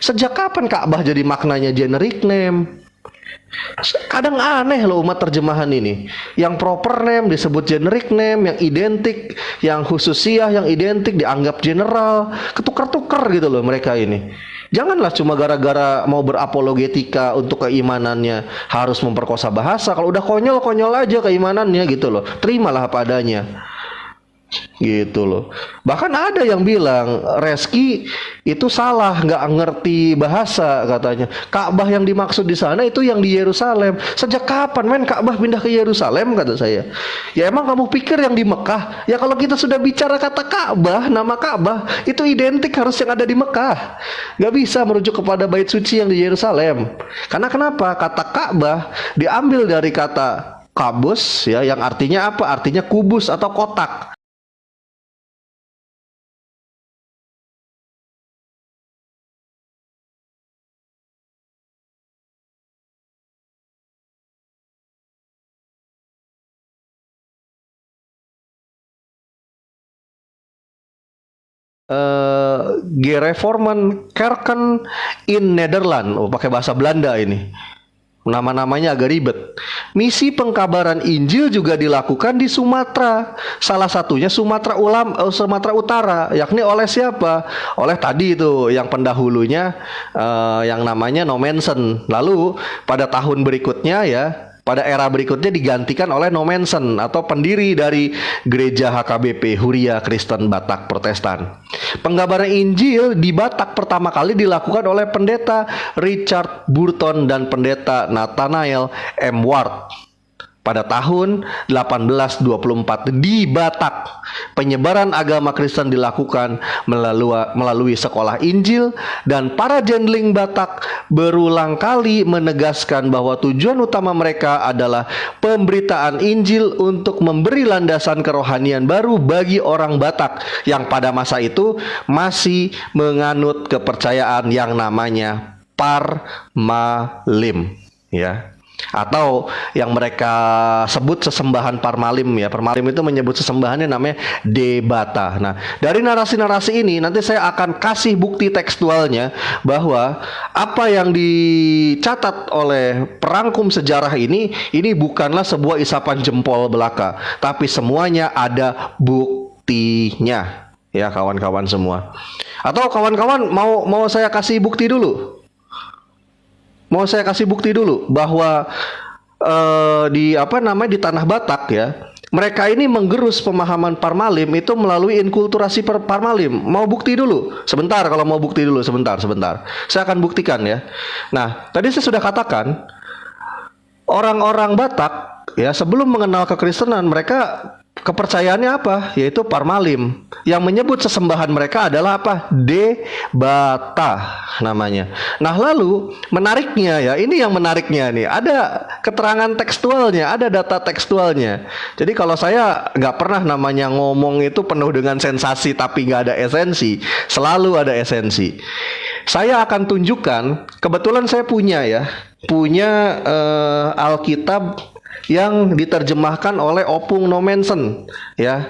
Sejak kapan Ka'bah jadi maknanya generic name? Kadang aneh loh umat terjemahan ini. Yang proper name disebut generic name, yang identik, yang khususiyah, yang identik dianggap general. Ketukar-tukar gitu loh mereka ini. Janganlah cuma gara-gara mau berapologetika untuk keimanannya harus memperkosa bahasa. Kalau udah konyol-konyol aja keimanannya gitu loh. Terimalah apa adanya. Gitu loh. Bahkan ada yang bilang Reski itu salah, nggak ngerti bahasa katanya. Ka'bah yang dimaksud di sana itu yang di Yerusalem. Sejak kapan men Ka'bah pindah ke Yerusalem, kata saya. Ya emang kamu pikir yang di Mekah? Ya kalau kita sudah bicara kata Ka'bah, nama Ka'bah itu identik harus yang ada di Mekah. Nggak bisa merujuk kepada bait suci yang di Yerusalem. Karena kenapa? Kata Ka'bah diambil dari kata kabus ya, yang artinya apa? Artinya kubus atau kotak. Gereformen Kerken in Nederland. Oh, pakai bahasa Belanda ini. Nama-namanya agak ribet. Misi pengkabaran Injil juga dilakukan di Sumatera. Salah satunya Sumatera Utara, yakni oleh siapa? Oleh tadi itu yang pendahulunya yang namanya Nomensen. Lalu pada tahun berikutnya ya, pada era berikutnya digantikan oleh Nomensen atau pendiri dari gereja HKBP Huria Kristen Batak Protestan. Penggambaran Injil di Batak pertama kali dilakukan oleh pendeta Richard Burton dan pendeta Nathanael M. Ward pada tahun 1824 di Batak. Penyebaran agama Kristen dilakukan melalui sekolah Injil, dan para jendling Batak berulang kali menegaskan bahwa tujuan utama mereka adalah pemberitaan Injil untuk memberi landasan kerohanian baru bagi orang Batak yang pada masa itu masih menganut kepercayaan yang namanya Parmalim, ya, atau yang mereka sebut sesembahan Parmalim ya. Parmalim itu menyebut sesembahannya namanya Debata. Nah, dari narasi-narasi ini nanti saya akan kasih bukti tekstualnya bahwa apa yang dicatat oleh perangkum sejarah ini bukanlah sebuah isapan jempol belaka, tapi semuanya ada buktinya ya kawan-kawan semua. Atau kawan-kawan mau saya kasih bukti dulu? Mau saya kasih bukti dulu bahwa di di tanah Batak ya, mereka ini menggerus pemahaman Parmalim itu melalui inkulturasi Parmalim. Mau bukti dulu? Sebentar, kalau mau bukti dulu sebentar. Saya akan buktikan ya. Nah, tadi saya sudah katakan orang-orang Batak ya sebelum mengenal kekristenan mereka kepercayaannya apa? Yaitu Parmalim. Yang menyebut sesembahan mereka adalah apa? Debata namanya. Nah, lalu menariknya ya, ini yang menariknya nih, ada keterangan tekstualnya, ada data tekstualnya. Jadi kalau saya nggak pernah namanya ngomong itu penuh dengan sensasi tapi nggak ada esensi, selalu ada esensi. Saya akan tunjukkan, kebetulan saya punya Alkitab yang diterjemahkan oleh Opung Nomensen ya.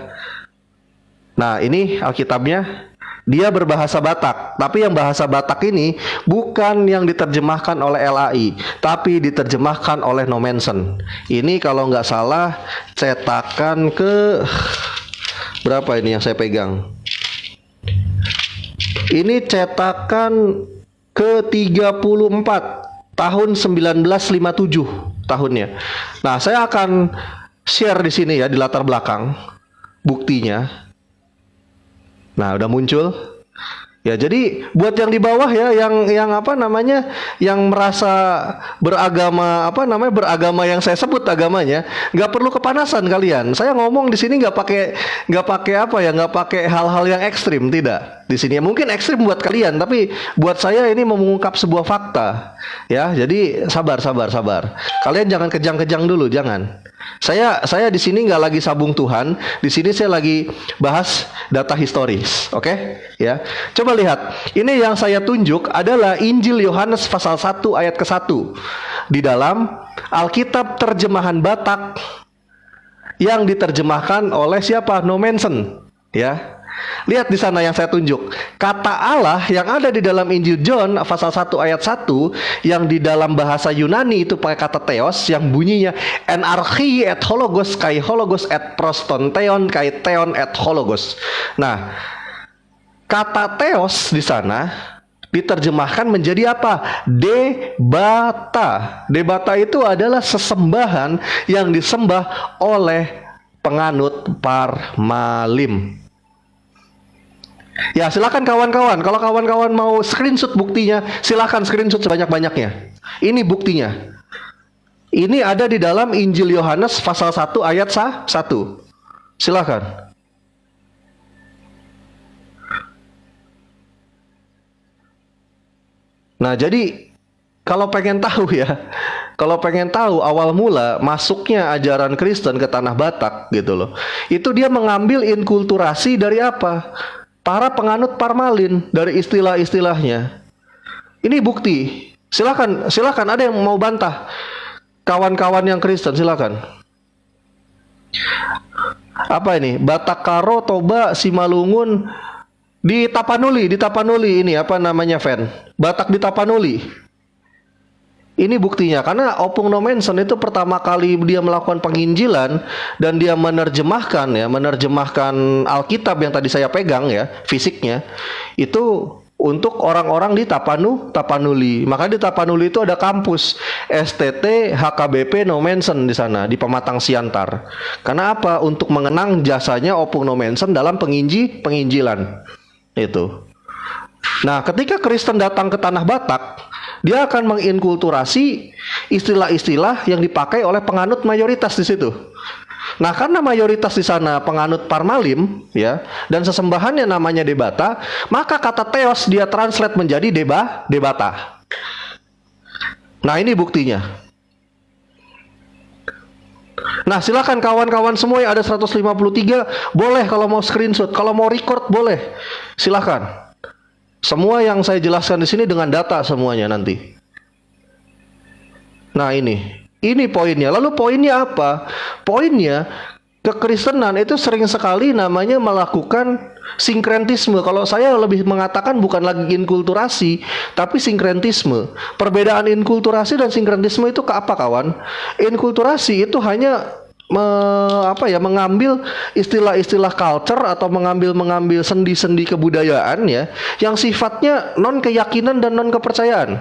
Nah, ini Alkitabnya, dia berbahasa Batak, tapi yang bahasa Batak ini bukan yang diterjemahkan oleh LAI, tapi diterjemahkan oleh Nomensen. Ini kalau nggak salah cetakan ke berapa ini yang saya pegang? Ini cetakan ke-34 tahun 1957 tahunnya. Nah, saya akan share di sini ya, di latar belakang buktinya. Nah, udah muncul. Ya, jadi buat yang di bawah ya, yang merasa beragama yang saya sebut agamanya, nggak perlu kepanasan kalian. Saya ngomong di sini nggak pakai hal-hal yang ekstrim, tidak. Di sini mungkin ekstrim buat kalian, tapi buat saya ini mengungkap sebuah fakta. Ya, jadi sabar. Kalian jangan kejang-kejang dulu, jangan. Saya di sini nggak lagi sabung Tuhan, di sini saya lagi bahas data historis, oke? Ya, coba lihat. Ini yang saya tunjuk adalah Injil Yohanes pasal 1 ayat ke-1 di dalam Alkitab terjemahan Batak yang diterjemahkan oleh siapa? Nomensen, ya. Lihat di sana yang saya tunjuk. Kata Allah yang ada di dalam Injil John pasal 1 ayat 1 yang di dalam bahasa Yunani itu pakai kata theos yang bunyinya en archi et hologos kai hologos et proston theon kai theon et hologos. Nah, kata theos di sana diterjemahkan menjadi apa? Debata. Debata itu adalah sesembahan yang disembah oleh penganut parmalim. Ya, silakan kawan-kawan. Kalau kawan-kawan mau screenshot buktinya, silakan screenshot sebanyak-banyaknya. Ini buktinya. Ini ada di dalam Injil Yohanes pasal 1 ayat 1. Silakan. Nah, jadi kalau pengen tahu ya, kalau pengen tahu awal mula masuknya ajaran Kristen ke tanah Batak gitu loh. Itu dia mengambil inkulturasi dari apa? Para penganut parmalin, dari istilah-istilahnya. Ini bukti. Silakan ada yang mau bantah. Kawan-kawan yang Kristen silakan. Apa ini? Batakaro, Toba, Simalungun di Tapanuli ini apa namanya, Fen? Batak di Tapanuli. Ini buktinya, karena Opung Nomensen itu pertama kali dia melakukan penginjilan dan dia menerjemahkan Alkitab yang tadi saya pegang ya, fisiknya itu untuk orang-orang di Tapanuli. Maka di Tapanuli itu ada kampus STT HKBP Nomensen di sana di Pematang Siantar. Karena apa? Untuk mengenang jasanya Opung Nomensen dalam penginjilan itu. Nah, ketika Kristen datang ke tanah Batak, dia akan menginkulturasi istilah-istilah yang dipakai oleh penganut mayoritas di situ. Nah, karena mayoritas di sana penganut parmalim, ya, dan sesembahannya namanya debata, maka kata theos dia translate menjadi debata. Nah, ini buktinya. Nah, silakan kawan-kawan semua yang ada 153, boleh kalau mau screenshot, kalau mau record boleh. Silakan. Semua yang saya jelaskan di sini dengan data semuanya nanti. Nah, ini poinnya. Lalu poinnya apa? Poinnya, kekristenan itu sering sekali namanya melakukan sinkretisme. Kalau saya lebih mengatakan bukan lagi inkulturasi, tapi sinkretisme. Perbedaan inkulturasi dan sinkretisme itu ke apa, kawan? Inkulturasi itu hanya mengambil istilah-istilah culture atau mengambil sendi-sendi kebudayaan ya, yang sifatnya non keyakinan dan non kepercayaan.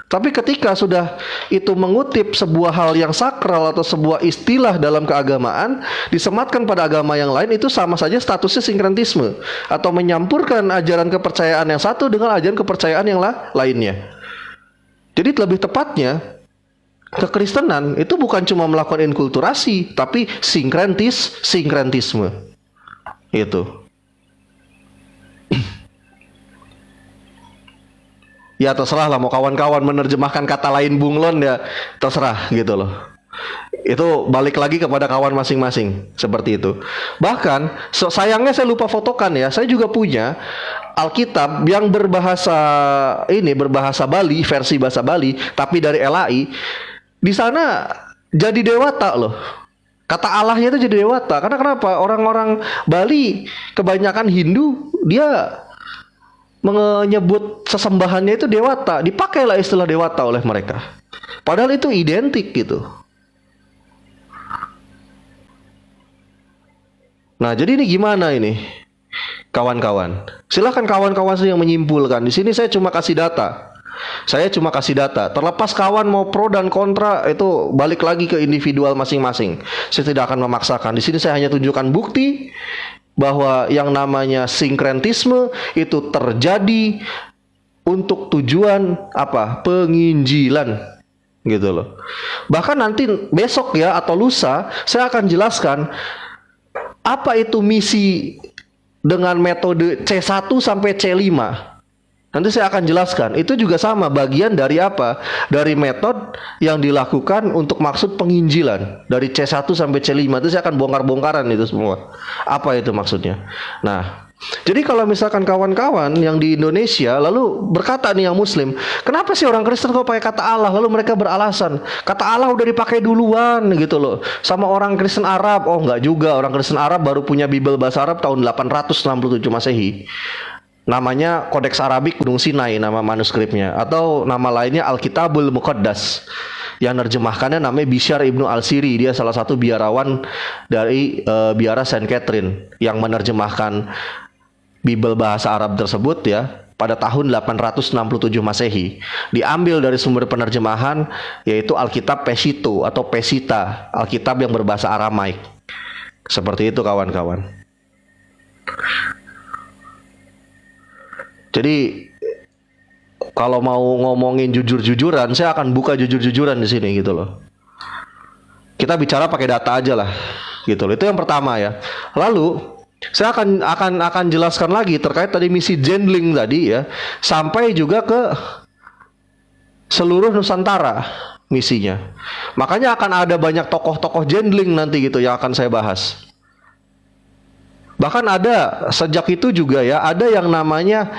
Tapi ketika sudah itu mengutip sebuah hal yang sakral atau sebuah istilah dalam keagamaan disematkan pada agama yang lain, itu sama saja statusnya sinkretisme atau menyampurkan ajaran kepercayaan yang satu dengan ajaran kepercayaan yang lainnya. Jadi lebih tepatnya kekristenan itu bukan cuma melakukan inkulturasi, tapi sinkretisme. Itu. Ya terserah lah, mau kawan-kawan menerjemahkan kata lain bunglon ya terserah gitu loh. Itu balik lagi kepada kawan masing-masing, seperti itu. Bahkan sayangnya saya lupa fotokan ya, saya juga punya Alkitab yang berbahasa Bali, versi bahasa Bali, tapi dari LAI. Di sana jadi dewata loh. Kata Allahnya itu jadi dewata. Karena kenapa? Orang-orang Bali kebanyakan Hindu, dia menyebut sesembahannya itu dewata. Dipakailah istilah dewata oleh mereka. Padahal itu identik gitu. Nah, jadi ini gimana ini? Kawan-kawan. Silakan kawan-kawan yang menyimpulkan. Di sini saya cuma kasih data. Terlepas kawan mau pro dan kontra, itu balik lagi ke individual masing-masing. Saya tidak akan memaksakan. Di sini saya hanya tunjukkan bukti bahwa yang namanya sinkretisme itu terjadi untuk tujuan apa? Penginjilan. Gitu loh. Bahkan nanti besok ya atau lusa saya akan jelaskan apa itu misi dengan metode C1 sampai C5. Nanti saya akan jelaskan. Itu juga sama, bagian dari apa? Dari metode yang dilakukan untuk maksud penginjilan. Dari C1 sampai C5 itu saya akan bongkar-bongkaran itu semua. Apa itu maksudnya? Nah, Jadi kalau misalkan kawan-kawan yang di Indonesia lalu berkata nih yang Muslim, kenapa sih orang Kristen kok pakai kata Allah? Lalu mereka beralasan, kata Allah udah dipakai duluan gitu loh. Sama orang Kristen Arab, oh nggak juga, orang Kristen Arab baru punya Bible bahasa Arab tahun 867 Masehi. Namanya Kodeks Arabik Gunung Sinai, nama manuskripnya, atau nama lainnya Alkitabul Muqaddas. Yang nerjemahkannya namanya Bishyar Ibnu Al-Siri. Dia salah satu biarawan dari biara Saint Catherine yang menerjemahkan Bible bahasa Arab tersebut ya pada tahun 867 Masehi. Diambil dari sumber penerjemahan yaitu Alkitab Pesito atau Pesita, Alkitab yang berbahasa Aramaik. Seperti itu kawan-kawan. Jadi kalau mau ngomongin jujur-jujuran, saya akan buka jujur-jujuran di sini gitu loh. Kita bicara pakai data aja lah, gitu loh. Itu yang pertama ya. Lalu saya akan jelaskan lagi terkait tadi misi Zendling tadi ya, sampai juga ke seluruh Nusantara misinya. Makanya akan ada banyak tokoh-tokoh Zendling nanti gitu yang akan saya bahas. Bahkan ada sejak itu juga ya, ada yang namanya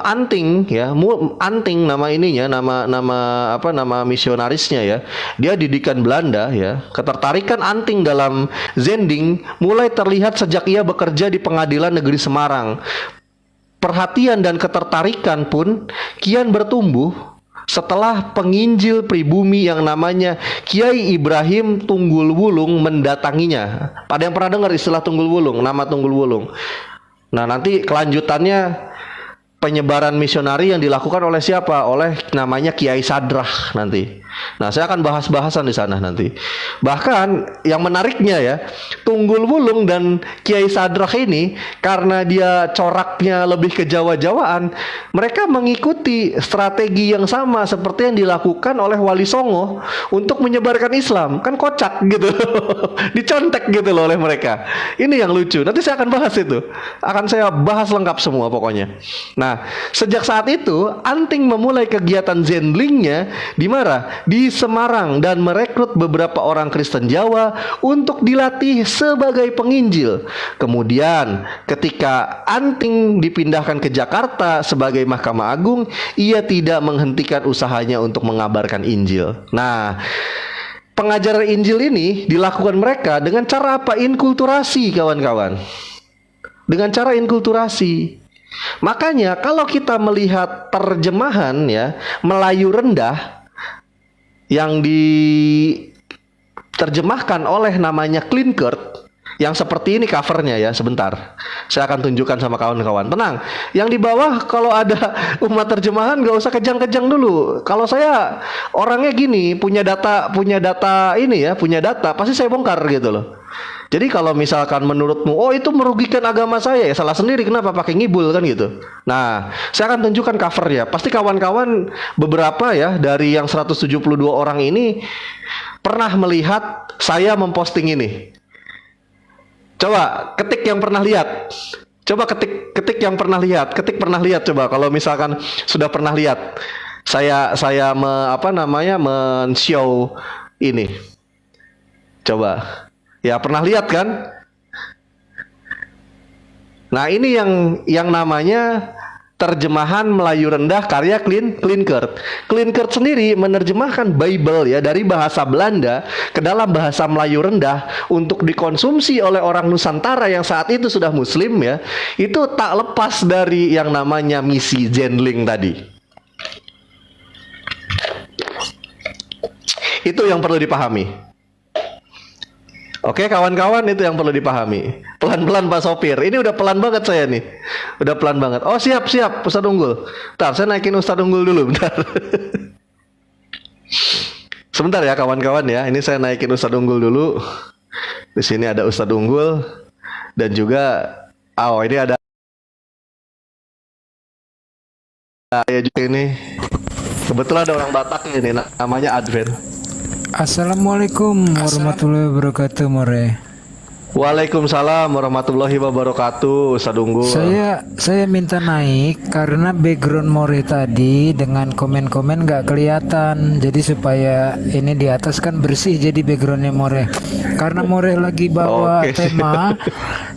Anting ya, Anting nama ininya, nama misionarisnya ya. Dia didikan Belanda ya. Ketertarikan Anting dalam Zending mulai terlihat sejak ia bekerja di Pengadilan Negeri Semarang. Perhatian dan ketertarikan pun kian bertumbuh setelah penginjil pribumi yang namanya Kiai Ibrahim Tunggul Wulung mendatanginya. Ada yang pernah dengar istilah Tunggul Wulung, nama Tunggul Wulung? Nah, nanti kelanjutannya penyebaran misionari yang dilakukan oleh siapa? Oleh namanya Kiai Sadrah nanti. Nah, saya akan bahas-bahasan di sana nanti. Bahkan yang menariknya ya, Tunggul Wulung dan Kiai Sadrah ini karena dia coraknya lebih ke Jawa-Jawaan, mereka mengikuti strategi yang sama seperti yang dilakukan oleh Wali Songo untuk menyebarkan Islam. Kan kocak gitu. Dicontek gitu loh oleh mereka. Ini yang lucu. Nanti saya akan bahas itu. Akan saya bahas lengkap semua pokoknya. Nah, sejak saat itu Anting memulai kegiatan Zendlingnya di mana? Di Semarang dan merekrut beberapa orang Kristen Jawa untuk dilatih sebagai penginjil. Kemudian ketika Anting dipindahkan ke Jakarta sebagai Mahkamah Agung, ia tidak menghentikan usahanya untuk mengabarkan Injil. Nah, pengajaran Injil ini dilakukan mereka dengan cara apa? Inkulturasi, kawan-kawan. Dengan cara inkulturasi. Makanya kalau kita melihat terjemahan ya Melayu rendah yang diterjemahkan oleh namanya Klinkert, yang seperti ini covernya ya, sebentar saya akan tunjukkan sama kawan-kawan. Tenang, yang di bawah kalau ada umat terjemahan gak usah kejang-kejang dulu. Kalau saya orangnya gini, punya data ini ya, punya data, pasti saya bongkar gitu loh. Jadi kalau misalkan menurutmu, oh itu merugikan agama saya, ya salah sendiri, kenapa pakai ngibul kan gitu. Nah, saya akan tunjukkan covernya. Pasti kawan-kawan beberapa ya dari yang 172 orang ini pernah melihat saya memposting ini. Coba ketik yang pernah lihat. Coba ketik yang pernah lihat. Ketik pernah lihat coba kalau misalkan sudah pernah lihat. Saya men-show ini. Coba. Ya pernah lihat kan? Nah ini yang namanya terjemahan Melayu rendah karya Klinkert. Klinkert sendiri menerjemahkan Bible ya dari bahasa Belanda ke dalam bahasa Melayu rendah untuk dikonsumsi oleh orang Nusantara yang saat itu sudah Muslim ya. Itu tak lepas dari yang namanya misi Zendling tadi. Itu yang perlu dipahami. Oke kawan-kawan, itu yang perlu dipahami. Pelan-pelan Pak Sopir. Ini udah pelan banget saya nih. Udah pelan banget. Oh siap Ustadz Unggul. Bentar, saya naikin Ustadz Unggul dulu. Bentar. Sebentar ya kawan-kawan ya. Ini saya naikin Ustadz Unggul dulu. Di sini ada Ustadz Unggul. Dan juga ini ada ya juga ini. Kebetulan ada orang Batak ini namanya Advent. Assalamualaikum warahmatullahi wabarakatuh, More. Waalaikumsalam warahmatullahi wabarakatuh, Ustaz Unggul. Saya minta naik karena background More tadi dengan komen-komen nggak kelihatan. Jadi supaya ini di atas kan bersih jadi backgroundnya More. Karena More lagi bawa Oke. tema,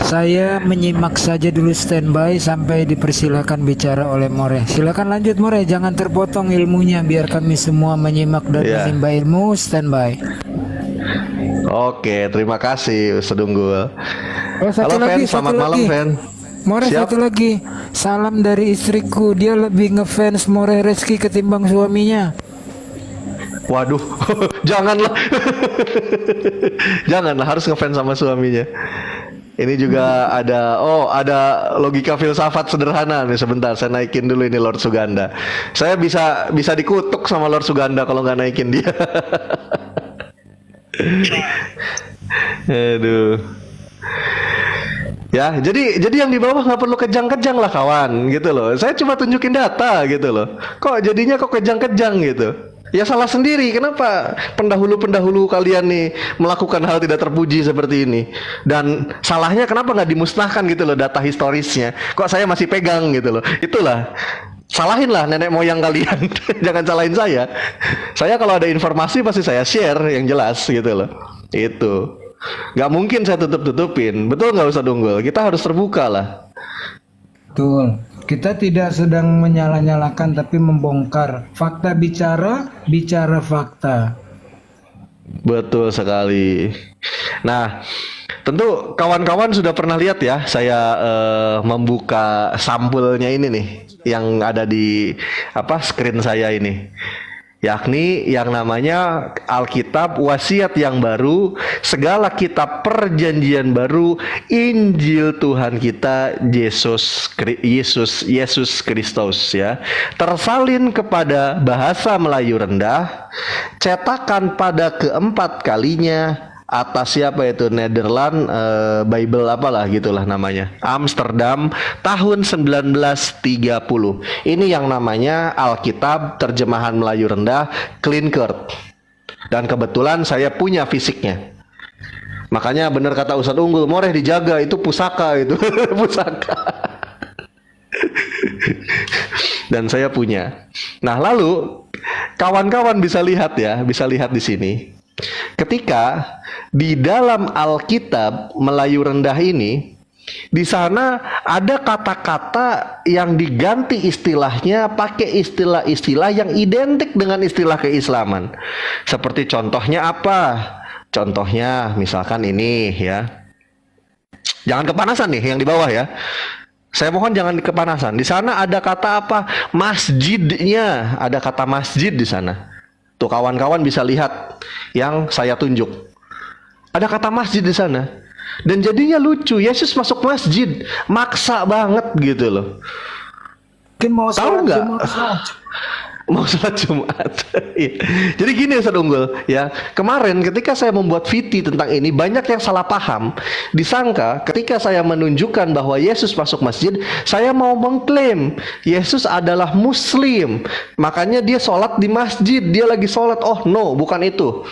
saya menyimak saja dulu standby sampai dipersilakan bicara oleh More. Silakan lanjut More, jangan terpotong ilmunya biar kami semua menyimak dan Ya. menimba ilmu. Standby. Oke, terima kasih Ustaz Unggul. Oh, satu Halo lagi, Fen, selamat satu malam lagi. Fen. More, Siap. satu lagi. Salam dari istriku. Dia lebih ngefans More Reski ketimbang suaminya. Waduh, janganlah. Janganlah, harus ngefans sama suaminya. Ini juga ada logika filsafat sederhana nih. Sebentar, saya naikin dulu ini Lord Suganda. Saya bisa dikutuk sama Lord Suganda kalau nggak naikin dia. Aduh. Ya, jadi yang di bawah nggak perlu kejang-kejang lah kawan, gitu loh. Saya cuma tunjukin data, gitu loh. Kok jadinya kejang-kejang gitu? Ya salah sendiri. Kenapa pendahulu-pendahulu kalian nih melakukan hal tidak terpuji seperti ini? Dan salahnya kenapa nggak dimusnahkan gitu loh data historisnya? Kok saya masih pegang gitu loh? Itulah. Salahinlah nenek moyang kalian. Jangan salahin saya. Saya kalau ada informasi pasti saya share yang jelas gitu loh. Itu. Nggak mungkin saya tutup-tutupin. Betul nggak Ustadz Unggul? Kita harus terbuka lah. Betul. Kita tidak sedang menyalah-nyalakan tapi membongkar. Fakta bicara fakta. Betul sekali. Nah, tentu kawan-kawan sudah pernah lihat ya, saya membuka sampulnya ini nih, yang ada di screen saya ini. Yakni yang namanya Alkitab, Wasiat yang Baru, segala kitab perjanjian baru, Injil Tuhan kita Yesus Kristus ya. Tersalin kepada bahasa Melayu rendah, cetakan pada keempat kalinya atas siapa itu Nederland Bible apalah gitulah namanya, Amsterdam tahun 1930. Ini yang namanya Alkitab terjemahan Melayu rendah Klinkert. Dan kebetulan saya punya fisiknya. Makanya benar kata Ustadz Unggul, More dijaga, itu pusaka itu. Pusaka. Dan saya punya. Nah, lalu kawan-kawan bisa lihat ya, bisa lihat di sini. Ketika di dalam Alkitab Melayu rendah ini, di sana ada kata-kata yang diganti istilahnya pakai istilah-istilah yang identik dengan istilah keislaman. Seperti contohnya apa? Contohnya misalkan ini ya. Jangan kepanasan nih yang di bawah ya. Saya mohon jangan kepanasan. Di sana ada kata apa? Masjidnya, ada kata masjid di sana. Tuh kawan-kawan bisa lihat yang saya tunjuk. Ada kata masjid di sana. Dan jadinya lucu, Yesus masuk masjid, maksa banget gitu loh. Mungkin mau Tahu sholat nggak? Jumat. Mau sholat Jumat. Iya. Jadi gini Ustadz Unggul ya, kemarin ketika saya membuat VT tentang ini, banyak yang salah paham. Disangka ketika saya menunjukkan bahwa Yesus masuk masjid, saya mau mengklaim Yesus adalah Muslim, makanya dia sholat di masjid, dia lagi sholat. Oh no, bukan itu.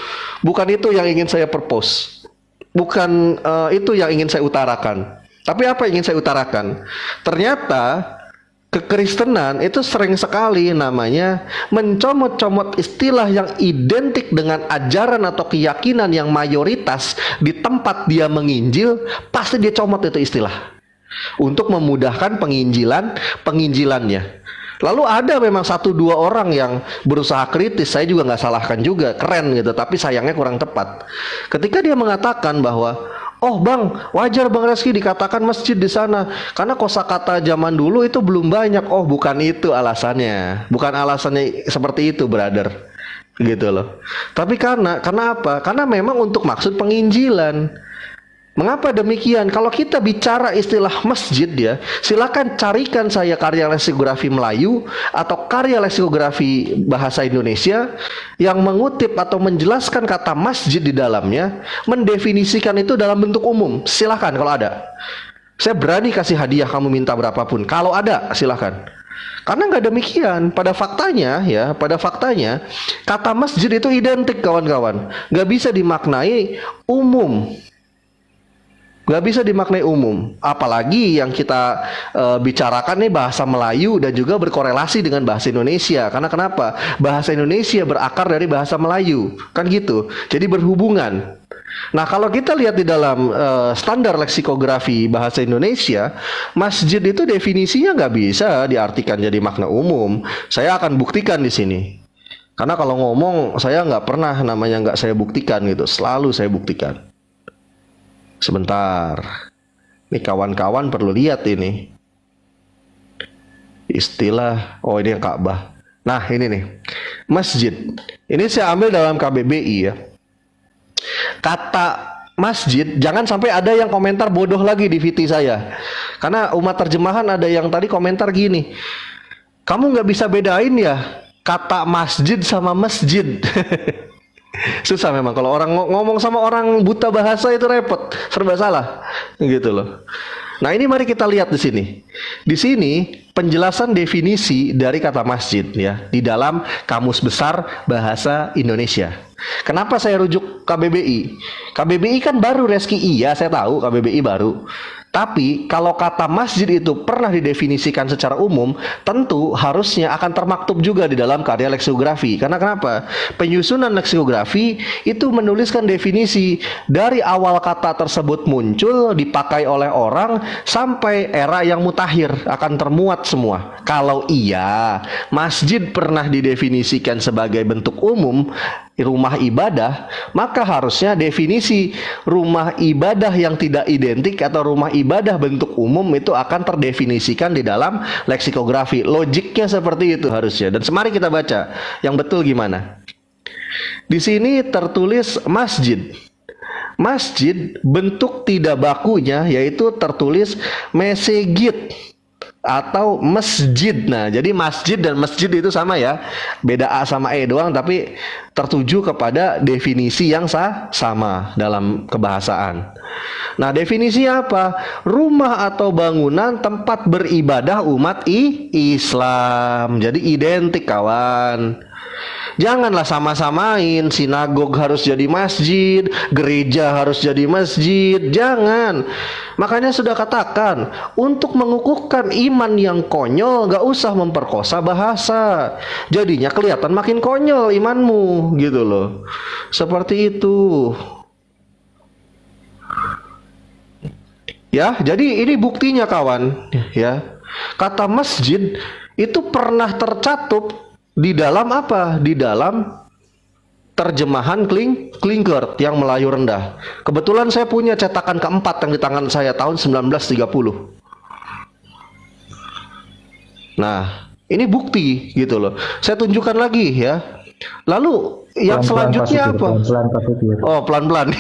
Bukan itu yang ingin saya purpose. Bukan itu yang ingin saya utarakan. Tapi apa yang ingin saya utarakan? Ternyata kekristenan itu sering sekali namanya mencomot-comot istilah yang identik dengan ajaran atau keyakinan yang mayoritas di tempat dia menginjil, pasti dia comot itu istilah untuk memudahkan penginjilannya. Lalu ada memang 1-2 orang yang berusaha kritis, saya juga nggak salahkan juga, keren gitu, tapi sayangnya kurang tepat. Ketika dia mengatakan bahwa oh bang, wajar Bang Reski dikatakan masjid di sana karena kosakata zaman dulu itu belum banyak. Oh bukan itu alasannya, bukan alasannya seperti itu brother, gitu loh. Tapi karena apa? Karena memang untuk maksud penginjilan. Mengapa demikian? Kalau kita bicara istilah masjid ya, silakan carikan saya karya leksikografi Melayu atau karya leksikografi bahasa Indonesia yang mengutip atau menjelaskan kata masjid di dalamnya, mendefinisikan itu dalam bentuk umum. Silakan kalau ada. Saya berani kasih hadiah kamu minta berapapun. Kalau ada, silakan. Karena nggak demikian. Pada faktanya kata masjid itu identik kawan-kawan. Nggak bisa dimaknai umum. Nggak bisa dimaknai umum. Apalagi yang kita bicarakan nih bahasa Melayu dan juga berkorelasi dengan bahasa Indonesia. Karena kenapa? Bahasa Indonesia berakar dari bahasa Melayu, kan gitu. Jadi berhubungan. Nah, kalau kita lihat di dalam standar leksikografi bahasa Indonesia, masjid itu definisinya nggak bisa diartikan jadi makna umum. Saya akan buktikan di sini. Karena kalau ngomong, saya nggak pernah namanya nggak saya buktikan gitu. Selalu saya buktikan. Sebentar. Ini kawan-kawan perlu lihat ini. Istilah, oh ini yang Ka'bah. Nah, ini nih. Masjid. Ini saya ambil dalam KBBI ya. Kata masjid, jangan sampai ada yang komentar bodoh lagi di VT saya. Karena umat terjemahan ada yang tadi komentar gini. Kamu nggak bisa bedain ya kata masjid sama masjid. Susah memang kalau orang ngomong sama orang buta bahasa itu repot, serba salah gitu loh. Nah, ini mari kita lihat di sini. Di sini penjelasan definisi dari kata masjid ya di dalam Kamus Besar Bahasa Indonesia. Kenapa saya rujuk KBBI? KBBI kan baru, Reski. Iya, saya tahu KBBI baru. Tapi kalau kata masjid itu pernah didefinisikan secara umum, tentu harusnya akan termaktub juga di dalam karya leksikografi. Karena kenapa? Penyusunan leksikografi itu menuliskan definisi dari awal kata tersebut muncul, dipakai oleh orang, sampai era yang mutakhir akan termuat semua. Kalau iya, masjid pernah didefinisikan sebagai bentuk umum, rumah ibadah, maka harusnya definisi rumah ibadah yang tidak identik atau rumah ibadah bentuk umum itu akan terdefinisikan di dalam leksikografi. Logiknya seperti itu harusnya. Dan mari kita baca yang betul gimana. Di sini tertulis masjid. Masjid bentuk tidak bakunya yaitu tertulis mesegid atau masjid. Nah, jadi masjid dan masjid itu sama ya. Beda A sama E doang, tapi tertuju kepada definisi yang sama dalam kebahasaan. Nah, definisinya apa? Rumah atau bangunan tempat beribadah umat Islam. Jadi identik, kawan. Janganlah sama-samain, sinagog harus jadi masjid, gereja harus jadi masjid. Jangan. Makanya sudah katakan, untuk mengukuhkan iman yang konyol, gak usah memperkosa bahasa. Jadinya kelihatan makin konyol imanmu, gitu loh. Seperti itu. Ya, jadi ini buktinya, kawan. Ya, kata masjid itu pernah tercatup di dalam apa? Di dalam terjemahan Klinkert yang Melayu rendah. Kebetulan saya punya cetakan keempat yang di tangan saya tahun 1930. Nah, ini bukti gitu loh. Saya tunjukkan lagi ya. Lalu yang selanjutnya apa? Oh, pelan-pelan.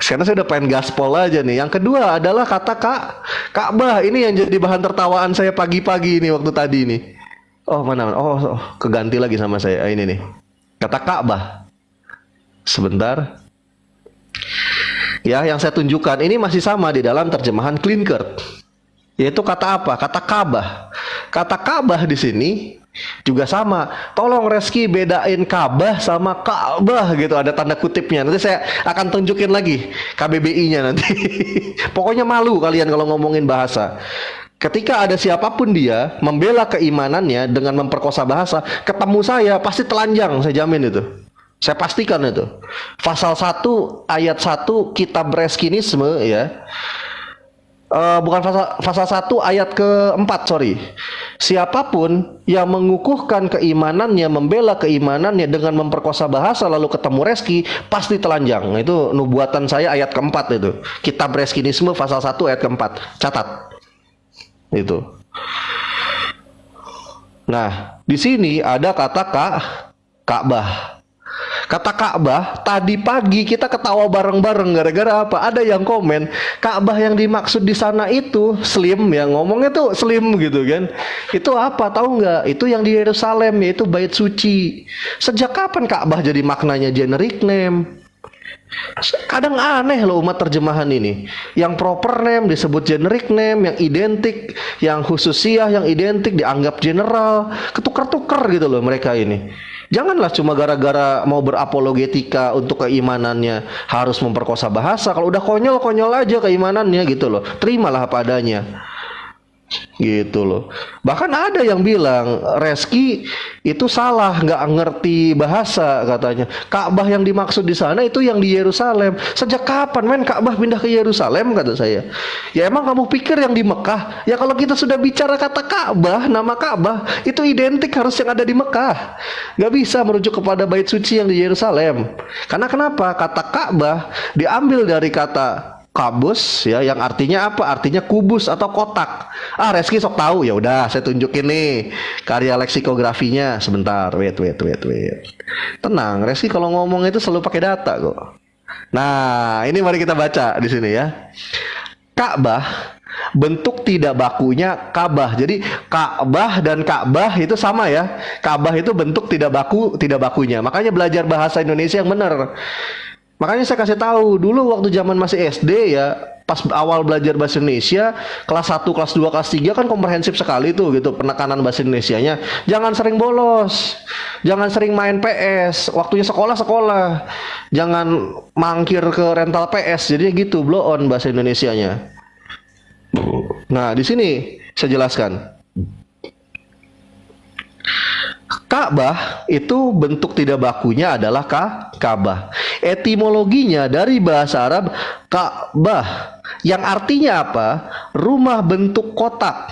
Sekarang saya udah pengen gaspol aja nih. Yang kedua adalah kata Ka'bah. Ini yang jadi bahan tertawaan saya pagi-pagi ini waktu tadi nih. Oh, mana? Oh, keganti lagi sama saya. Ini nih. Kata Ka'bah. Sebentar. Ya, yang saya tunjukkan ini masih sama di dalam terjemahan Klinkert. Yaitu kata apa? Kata Ka'bah. Kata Ka'bah di sini juga sama. Tolong Reski bedain Ka'bah sama Ka'bah gitu, ada tanda kutipnya. Nanti saya akan tunjukin lagi KBBI-nya nanti. Pokoknya malu kalian kalau ngomongin bahasa. Ketika ada siapapun dia membela keimanannya dengan memperkosa bahasa, ketemu saya pasti telanjang, saya jamin itu. Saya pastikan itu. Pasal 1 ayat 1 Kitab Reskinisme ya. Bukan pasal 1 ayat ke-4, sorry. Siapapun yang mengukuhkan keimanannya, membela keimanannya dengan memperkosa bahasa lalu ketemu Reski, pasti telanjang. Itu nubuatan saya ayat ke-4 itu. Kitab Reskinisme pasal 1 ayat ke-4. Catat. Itu. Nah, di sini ada kata Ka'bah. Kata Ka'bah, tadi pagi kita ketawa bareng-bareng gara-gara apa? Ada yang komen, Ka'bah yang dimaksud di sana itu slim, ya ngomongnya tuh slim gitu kan. Itu apa? Tahu nggak? Itu yang di Yerusalem, yaitu bait suci. Sejak kapan Ka'bah jadi maknanya generic name? Kadang aneh loh umat terjemahan ini. Yang proper name disebut generic name, yang identik, yang khususiyah, yang identik dianggap general. Ketukar-tukar gitu loh mereka ini. Janganlah cuma gara-gara mau berapologetika untuk keimanannya harus memperkosa bahasa. Kalau udah konyol-konyol aja keimanannya gitu loh. Terimalah apa adanya. Gitu loh. Bahkan ada yang bilang Reski itu salah, nggak ngerti bahasa katanya. Ka'bah yang dimaksud di sana itu yang di Yerusalem. Sejak kapan men Ka'bah pindah ke Yerusalem, kata saya. Ya emang kamu pikir yang di Mekah? Ya kalau kita sudah bicara kata Ka'bah, nama Ka'bah itu identik harus yang ada di Mekah. Nggak bisa merujuk kepada bait suci yang di Yerusalem. Karena kenapa? Kata Ka'bah diambil dari kata kabus ya, yang artinya apa? Artinya kubus atau kotak. Reski sok tahu, ya udah saya tunjukin nih karya leksikografinya. Sebentar, wait. Tenang, Reski kalau ngomong itu selalu pakai data kok. Nah, ini mari kita baca di sini ya. Ka'bah bentuk tidak bakunya Ka'bah. Jadi Ka'bah dan Ka'bah itu sama ya. Ka'bah itu bentuk tidak bakunya. Makanya belajar bahasa Indonesia yang benar. Makanya saya kasih tahu dulu waktu zaman masih SD ya, pas awal belajar bahasa Indonesia, kelas 1, kelas 2, kelas 3 kan komprehensif sekali tuh gitu penekanan bahasa Indonesianya. Jangan sering bolos. Jangan sering main PS. Waktunya sekolah. Jangan mangkir ke rental PS. Jadi gitu, blow on bahasa Indonesianya. Nah, di sini saya jelaskan. Ka'bah itu bentuk tidak bakunya adalah Ka'bah. Etimologinya dari bahasa Arab Ka'bah yang artinya apa? Rumah bentuk kotak.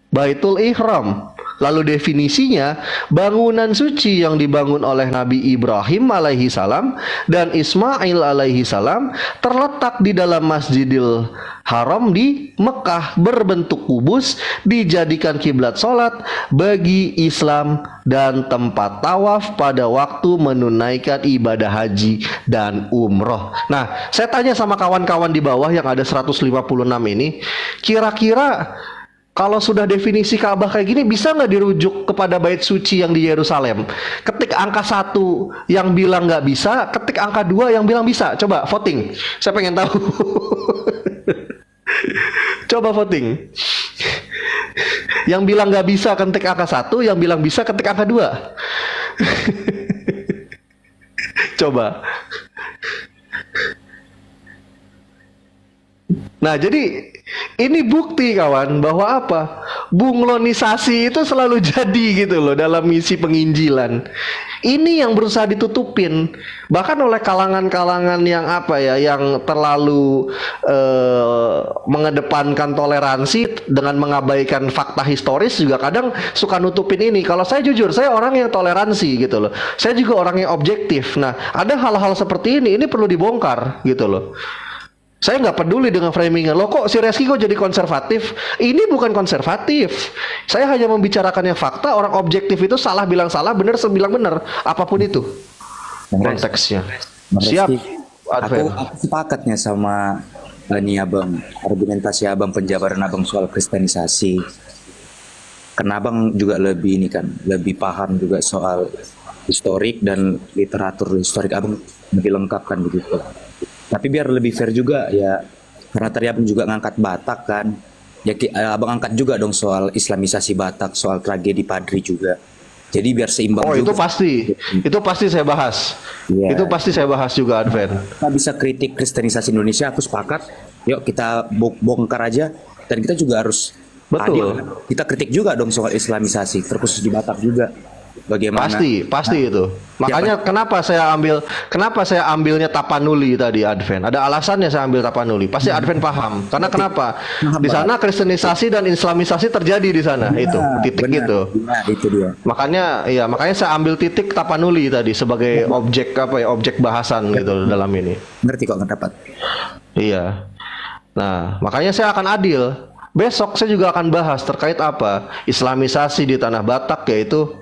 Baitul Ihram. Lalu definisinya bangunan suci yang dibangun oleh Nabi Ibrahim alaihi salam dan Ismail alaihi salam terletak di dalam Masjidil Haram di Mekah, berbentuk kubus, dijadikan kiblat sholat bagi Islam dan tempat tawaf pada waktu menunaikan ibadah haji dan umroh. Nah, saya tanya sama kawan-kawan di bawah yang ada 156 ini, kira-kira kalau sudah definisi Ka'bah kayak gini, bisa nggak dirujuk kepada bait suci yang di Yerusalem? Ketik angka 1 yang bilang nggak bisa, ketik angka 2 yang bilang bisa. Coba voting. Saya pengen tahu. Coba voting. Yang bilang nggak bisa ketik angka 1, yang bilang bisa ketik angka 2. Coba. Nah, jadi ini bukti kawan bahwa apa? Bunglonisasi itu selalu jadi gitu loh dalam misi penginjilan. Ini yang berusaha ditutupin bahkan oleh kalangan-kalangan yang apa ya, yang terlalu mengedepankan toleransi dengan mengabaikan fakta historis juga kadang suka nutupin ini. Kalau saya jujur, saya orang yang toleransi gitu loh. Saya juga orang yang objektif. Nah, ada hal-hal seperti ini perlu dibongkar gitu loh. Saya nggak peduli dengan framingnya. Loh kok si Reski kok jadi konservatif? Ini bukan konservatif. Saya hanya membicarakan yang fakta. Orang objektif itu salah bilang salah, benar bilang benar. Apapun itu konteksnya. Siap. Aku sepakatnya sama ini abang, argumentasi abang, penjabaran abang soal kristenisasi. Karena abang juga lebih ini kan, lebih paham juga soal historik dan literatur historik, abang lebih lengkap kan begitu. Tapi biar lebih fair juga ya, karena tadi abang juga ngangkat Batak kan, ya abang angkat juga dong soal islamisasi Batak, soal tragedi Padri juga. Jadi biar seimbang juga. Itu pasti saya bahas. Yeah. Itu pasti saya bahas juga, Adven. Kita bisa kritik kristenisasi Indonesia, aku sepakat. Yuk kita bongkar aja, dan kita juga harus adil. Kita kritik juga dong soal islamisasi, terkhusus di Batak juga. Bagaimana? Pasti itu. Makanya kenapa saya ambilnya Tapanuli tadi, Adven. Ada alasannya saya ambil Tapanuli. Pasti Adven paham. Karena kenapa? Di sana kristenisasi dan islamisasi terjadi di sana. Itu titik itu. Itu dia. Makanya saya ambil titik Tapanuli tadi sebagai objek objek bahasan gitu dalam ini. Ngerti kok, nggak dapat. Iya. Nah, makanya saya akan adil. Besok saya juga akan bahas terkait apa? Islamisasi di tanah Batak, yaitu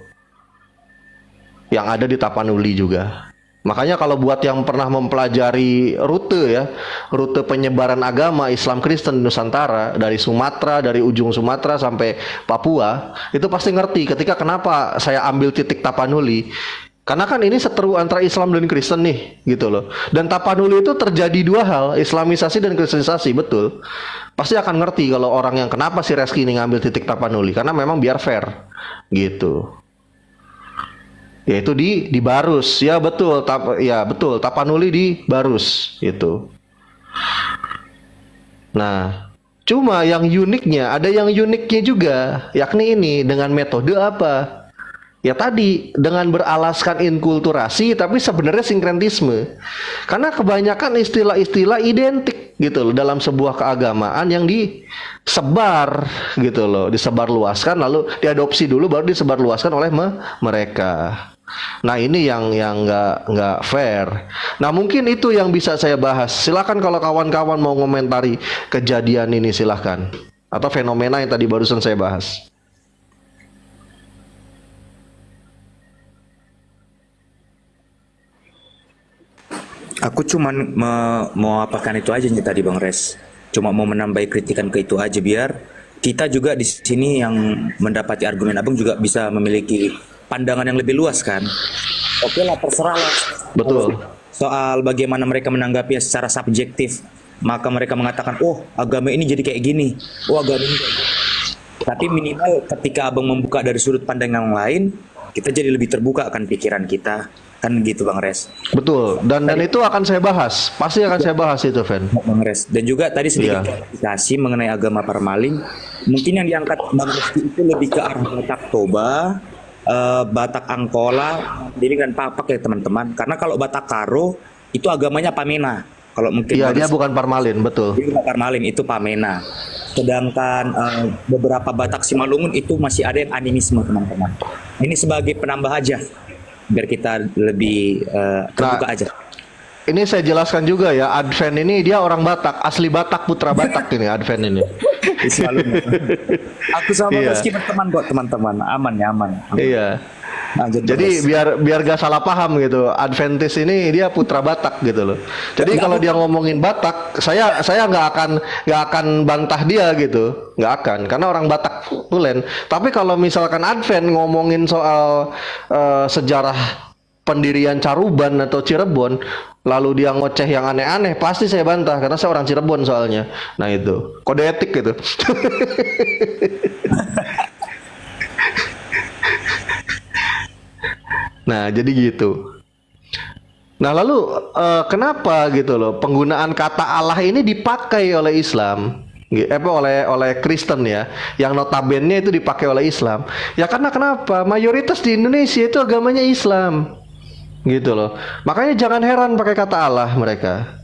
yang ada di Tapanuli juga. Makanya kalau buat yang pernah mempelajari rute penyebaran agama Islam Kristen di Nusantara, dari Sumatera, dari ujung Sumatera sampai Papua, itu pasti ngerti ketika kenapa saya ambil titik Tapanuli. Karena kan ini seteru antara Islam dan Kristen nih, gitu loh. Dan Tapanuli itu terjadi dua hal, Islamisasi dan Kristenisasi, betul. Pasti akan ngerti kalau orang yang kenapa si Reski ini ngambil titik Tapanuli, karena memang biar fair, gitu. Yaitu di Barus, ya betul, betul, Tapanuli di Barus, itu. Nah, cuma yang uniknya, ada yang uniknya juga, yakni ini dengan metode apa? Ya tadi, dengan beralaskan inkulturasi tapi sebenarnya sinkretisme. Karena kebanyakan istilah-istilah identik gitu loh dalam sebuah keagamaan yang disebar gitu loh, disebarluaskan lalu diadopsi dulu baru disebarluaskan oleh mereka. Nah, ini yang nggak fair. Nah, mungkin itu yang bisa saya bahas. Silakan kalau kawan-kawan mau ngomentari kejadian ini, silakan. Atau fenomena yang tadi barusan saya bahas. Aku cuman mau apakan itu aja nih tadi Bang Res. Cuma mau menambah kritikan ke itu aja biar kita juga di sini yang mendapati argumen Abang juga bisa memiliki pandangan yang lebih luas kan. Oke lah, terserah lah. Betul. Soal bagaimana mereka menanggapi secara subjektif, maka mereka mengatakan, oh agama ini jadi kayak gini, oh agama ini kayak gini. Tapi minimal ketika Abang membuka dari sudut pandang yang lain, kita jadi lebih terbuka kan pikiran kita. Kan gitu Bang Res. Betul. Dan itu akan saya bahas. Pasti akan saya bahas itu, Fen. Bang Res. Dan juga tadi sedikit klarifikasi mengenai agama Parmalim. Mungkin yang diangkat Bang Res itu lebih ke arah Batak Toba, Batak Angkola, jadi kan Papak ya teman-teman. Karena kalau Batak Karo itu agamanya Pamena. Kalau mungkin iya, dia bukan Parmalin, betul. Dia bukan Parmalin, itu Pamena. Sedangkan beberapa Batak Simalungun itu masih ada yang animisme teman-teman. Ini sebagai penambah aja biar kita lebih terbuka aja. Ini saya jelaskan juga ya, Advent ini dia orang Batak, asli Batak, putra Batak ini Advent ini. Aku sama Iya. Rizky berteman kok teman-teman, aman ya aman. Iya. Nah, Jadi biar gak salah paham gitu, Adventis ini dia putra Batak gitu loh. Jadi kalau dia ngomongin Batak, saya nggak akan bantah dia gitu, nggak akan, karena orang Batak tulen. Tapi kalau misalkan Advent ngomongin soal sejarah pendirian Caruban atau Cirebon, lalu dia ngoceh yang aneh-aneh, pasti saya bantah karena saya orang Cirebon soalnya. Nah itu kode etik gitu. Nah, jadi gitu. Nah, lalu kenapa gitu loh penggunaan kata Allah ini dipakai oleh Islam? Oleh Kristen ya, yang notabene itu dipakai oleh Islam. Ya karena kenapa? Mayoritas di Indonesia itu agamanya Islam. Gitu loh. Makanya jangan heran pakai kata Allah mereka.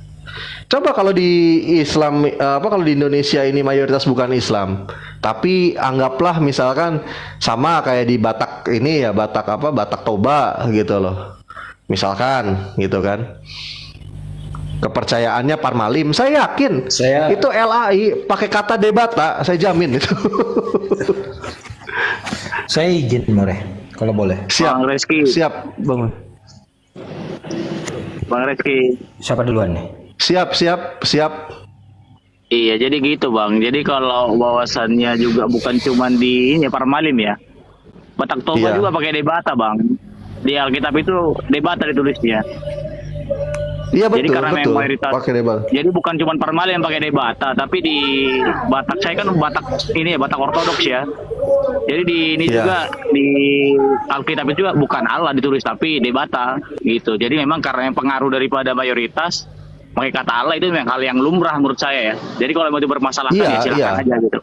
Coba kalau di Islam kalau di Indonesia ini mayoritas bukan Islam, tapi anggaplah misalkan sama kayak di Batak ini ya, Batak Toba gitu loh. Misalkan gitu kan. Kepercayaannya Parmalim, saya yakin itu LAI pakai kata debata, saya jamin itu. Saya izin More, kalau boleh. Siap. Bang Reski. Siap, Bang. Bang Reski. Siapa duluan nih? Siap. Iya, jadi gitu Bang. Jadi kalau bahwasannya juga bukan cuma di ini Parmalim ya. Batak Toba Iya. juga pakai debata Bang. Di Alkitab itu debata ditulisnya. Iya Jadi betul, karena betul. memang mayoritas. Pakai debata. Jadi bukan cuma Parmalim yang pakai debata, tapi di Batak saya kan Batak ini ya, Batak Ortodoks ya. Jadi di ini Iya. juga di Alkitab itu juga bukan Allah ditulis tapi debata gitu. Jadi memang karena yang pengaruh daripada mayoritas pakai kata Allah itu memang hal yang lumrah menurut saya ya. Jadi kalau mau dipermasalahkan Iya, ya silakan aja gitu.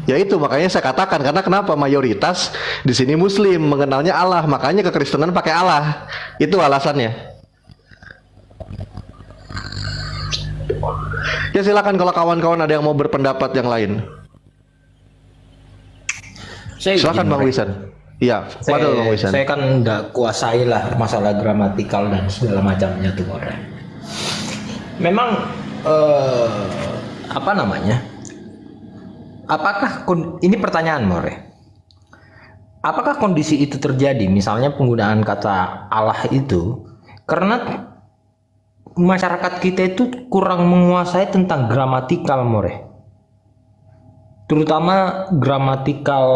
Ya itu makanya saya katakan, karena kenapa mayoritas di sini Muslim mengenalnya Allah, makanya kekristenan pakai Allah. Itu alasannya. Ya silakan kalau kawan-kawan ada yang mau berpendapat yang lain. Saya Silakan izin, Bang More. Wisan. Iya, padahal Bang Wisan. Saya kan nggak kuasai lah masalah gramatikal dan segala macamnya tuh More. Memang apa namanya? Apakah ini pertanyaan More? Apakah kondisi itu terjadi? Misalnya penggunaan kata Allah itu karena masyarakat kita itu kurang menguasai tentang gramatikal More, terutama gramatikal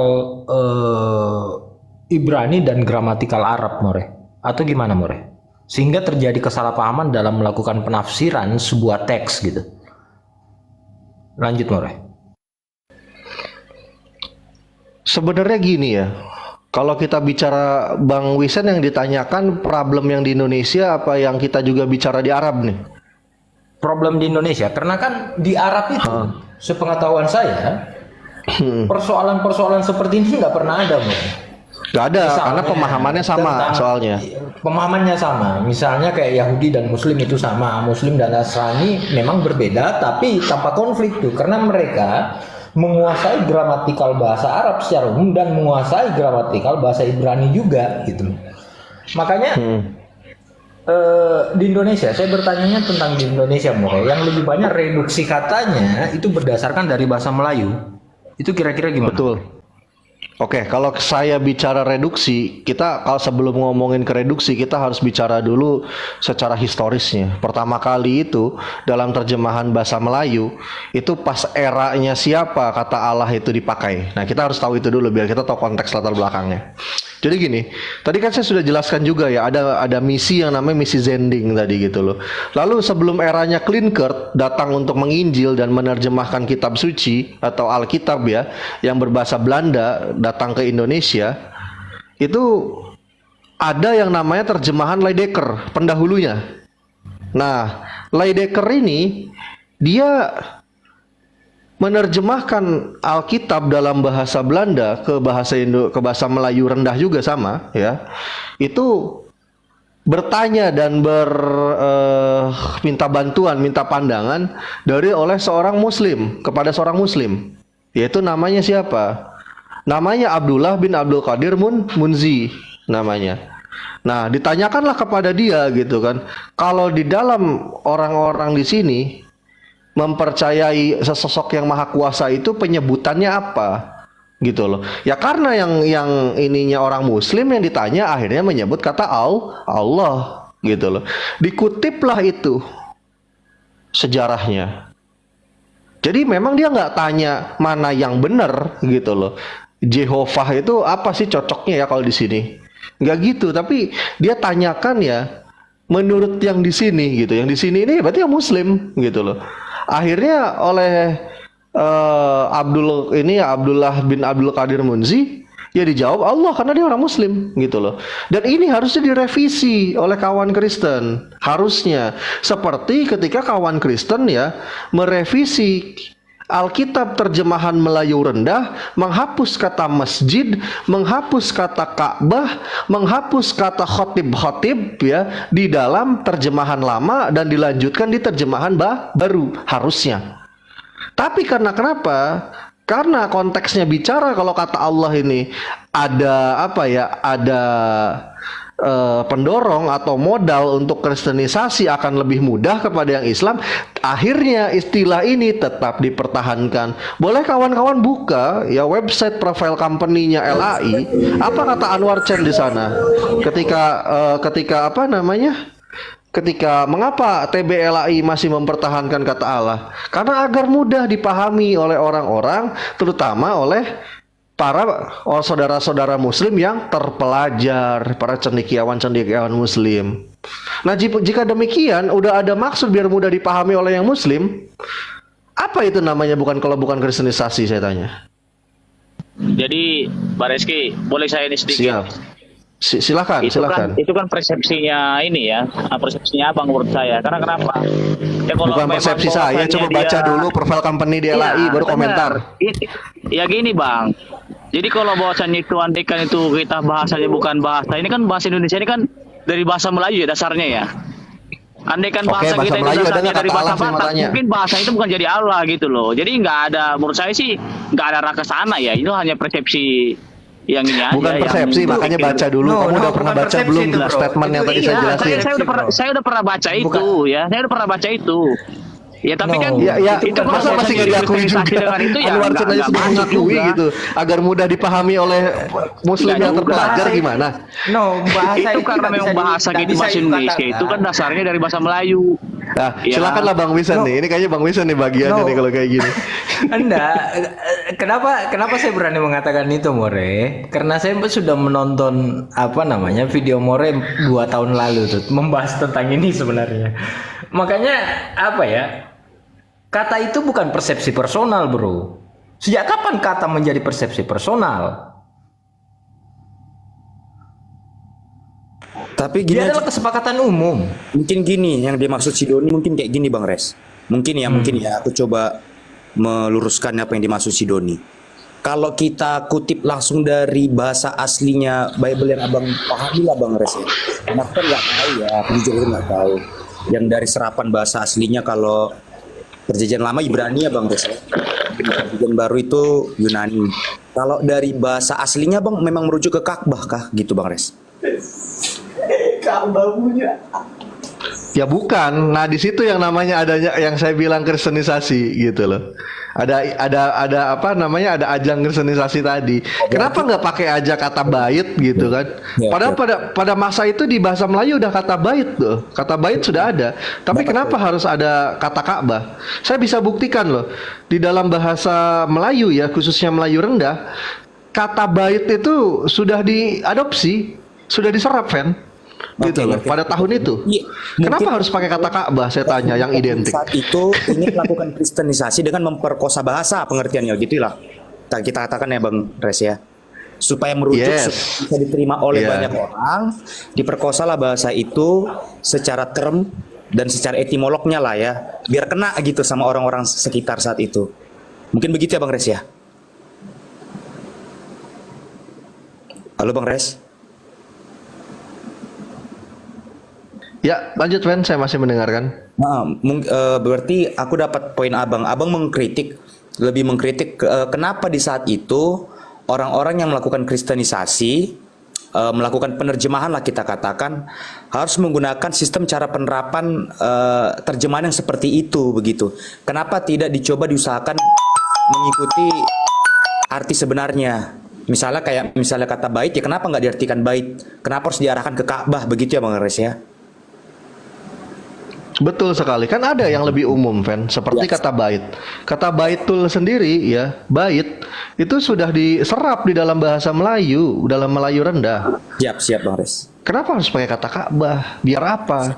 Ibrani dan gramatikal Arab More. Atau gimana More? Sehingga terjadi kesalahpahaman dalam melakukan penafsiran sebuah teks gitu. Lanjut More. Sebenarnya gini ya, kalau kita bicara Bang Wisen yang ditanyakan problem yang di Indonesia apa yang kita juga bicara di Arab nih? Problem di Indonesia, karena kan di Arab itu, sepengetahuan saya, persoalan-persoalan seperti ini nggak pernah ada More. Gak ada, Misalnya, karena pemahamannya sama soalnya. Pemahamannya sama. Misalnya kayak Yahudi dan Muslim itu sama. Muslim dan Nasrani memang berbeda, tapi tanpa konflik tuh. Karena mereka menguasai gramatikal bahasa Arab secara umum dan menguasai gramatikal bahasa Ibrani juga, gitu. Makanya di Indonesia, saya bertanya tentang di Indonesia, yang lebih banyak reduksi katanya itu berdasarkan dari bahasa Melayu. Itu kira-kira gimana? Betul. Oke, kalau saya bicara reduksi, kita kalau sebelum ngomongin ke reduksi, kita harus bicara dulu secara historisnya. Pertama kali itu dalam terjemahan bahasa Melayu, itu pas eranya siapa kata Allah itu dipakai. Nah, kita harus tahu itu dulu biar kita tahu konteks latar belakangnya. Jadi gini, tadi kan saya sudah jelaskan juga ya, ada misi yang namanya misi Zending tadi gitu loh. Lalu sebelum eranya Klinkert datang untuk menginjil dan menerjemahkan kitab suci atau Alkitab ya, yang berbahasa Belanda datang ke Indonesia, itu ada yang namanya terjemahan Leidecker, pendahulunya. Nah, Leidecker ini dia menerjemahkan Alkitab dalam bahasa Belanda ke bahasa Melayu rendah juga sama ya. Itu bertanya dan minta bantuan, minta pandangan oleh seorang muslim kepada seorang muslim. Yaitu namanya siapa? Namanya Abdullah bin Abdul Qadir Munzi namanya. Nah, ditanyakanlah kepada dia gitu kan. Kalau di dalam orang-orang di sini mempercayai sesosok yang maha kuasa itu penyebutannya apa gitu loh ya, karena yang ininya orang muslim yang ditanya akhirnya menyebut kata Allah gitu loh. Dikutiplah itu sejarahnya. Jadi memang dia nggak tanya mana yang benar gitu loh. Jehovah itu apa sih cocoknya ya kalau di sini, nggak gitu, tapi dia tanyakan ya menurut yang di sini gitu. Yang di sini ini berarti yang muslim gitu loh. Akhirnya oleh Abdullah bin Abdul Qadir Munzi ya dijawab Allah karena dia orang muslim gitu loh. Dan ini harusnya direvisi oleh kawan Kristen. Harusnya seperti ketika kawan Kristen ya merevisi Alkitab terjemahan Melayu rendah, menghapus kata masjid, menghapus kata Ka'bah, menghapus kata khotib ya di dalam terjemahan lama dan dilanjutkan di terjemahan baru harusnya. Tapi kenapa? Karena konteksnya bicara kalau kata Allah ini ada pendorong atau modal untuk kristenisasi akan lebih mudah kepada yang Islam. Akhirnya istilah ini tetap dipertahankan. Boleh kawan-kawan buka ya website profile company-nya LAI. Apa kata Anwar Chen di sana? Ketika mengapa TBLAI masih mempertahankan kata Allah? Karena agar mudah dipahami oleh orang-orang, terutama oleh para saudara-saudara muslim yang terpelajar, para cendekiawan muslim. Nah, jika demikian udah ada maksud biar mudah dipahami oleh yang muslim, apa itu namanya kalau bukan kristenisasi, saya tanya. Jadi Pak Reski, boleh saya ini sedikit? Siap. Silakan. Itu kan persepsinya ini ya, persepsinya Abang menurut saya. Karena kenapa? Ya, kalau bukan persepsi saya, coba baca dulu profil company di LAI baru komentar. Ya gini Bang. Jadi kalau bahasanya itu andekan itu kita bahasanya bukan bahasa, ini kan bahasa Indonesia ini kan dari bahasa Melayu ya dasarnya ya. Andaikan bahasa kita itu dasarnya dari bahasa Batak, mungkin bahasa itu bukan jadi Allah gitu loh. Jadi nggak ada, menurut saya sih nggak ada arah ke sana ya. Itu hanya persepsi yang ini aja. Bukan persepsi, makanya baca dulu. Kamu udah pernah baca belum statement yang tadi saya jelasin? Saya udah pernah baca itu ya. Saya udah pernah baca itu. Ya tapi kan itu masa masih nggak diakui juga. Itu ya Anwar Chen aja sudah mengakui gitu agar mudah dipahami oleh muslim yang terpelajar gimana? Bahasa itu karena memang bahasa kita bahasa Indonesia itu kan dasarnya dari bahasa Melayu. Nah, Ya. silakanlah Bang Wisan nih. Ini kayaknya Bang Wisan nih bagiannya nih kalau kayak gini. Enggak, kenapa saya berani mengatakan itu More? Karena saya sudah menonton video More 2 tahun lalu tuh membahas tentang ini sebenarnya. Makanya kata itu bukan persepsi personal, bro. Sejak kapan kata menjadi persepsi personal? Tapi gini Dia aja, adalah kesepakatan umum. mungkin gini yang dimaksud si Doni mungkin kayak gini Bang Res. Mungkin ya aku coba meluruskan apa yang dimaksud si Doni. Kalau kita kutip langsung dari bahasa aslinya Bible yang abang pahami lah Bang Res ya. Karena aku kan nggak tahu ya, aku jujur aja nggak tahu. Yang dari serapan bahasa aslinya kalau perjanjian lama Ibrani ya Bang Res ya. Perjanjian baru itu Yunani. Kalau dari bahasa aslinya Bang memang merujuk ke Ka'bah kah gitu Bang Res? Ya bukan. Nah, di situ yang namanya adanya yang saya bilang kristenisasi gitu loh. Ada apa namanya? Ada ajang kristenisasi tadi. Kenapa nggak pakai aja kata bait gitu kan? Ya, Padahal pada masa itu di bahasa Melayu udah kata bait tuh. Kata bait sudah ada. Tapi kenapa harus ada kata Ka'bah? Saya bisa buktikan loh. Di dalam bahasa Melayu ya, khususnya Melayu rendah, kata bait itu sudah diadopsi, sudah diserap, Fen. Gitu loh, pada tahun itu. Iya, Kenapa mungkin- harus pakai kata Ka'bah? Saya tanya yang identik. Saat itu ini melakukan kristenisasi dengan memperkosa bahasa pengertiannya gitulah. Kita katakan ya Bang Res ya. Supaya merujuk Yes. bisa diterima oleh Yeah. banyak orang, diperkosalah bahasa itu secara term dan secara etimolognya lah ya, biar kena gitu sama orang-orang sekitar saat itu. Mungkin begitu ya Bang Res ya. Halo Bang Res. Ya, lanjut Fen, saya masih mendengarkan. Nah, berarti aku dapat poin abang. Abang lebih mengkritik kenapa di saat itu orang-orang yang melakukan kristenisasi, melakukan penerjemahan lah kita katakan, harus menggunakan sistem cara penerapan terjemahan yang seperti itu begitu. Kenapa tidak dicoba diusahakan mengikuti arti sebenarnya? Misalnya kata bait ya kenapa nggak diartikan bait? Kenapa harus diarahkan ke Ka'bah begitu ya Bang Res ya? Betul sekali. Kan ada yang lebih umum, Fen, seperti Yes. kata bait. Kata baitul sendiri ya, bait itu sudah diserap di dalam bahasa Melayu, dalam Melayu rendah. Siap Bang Res. Kenapa harus pakai kata Ka'bah? Biar apa?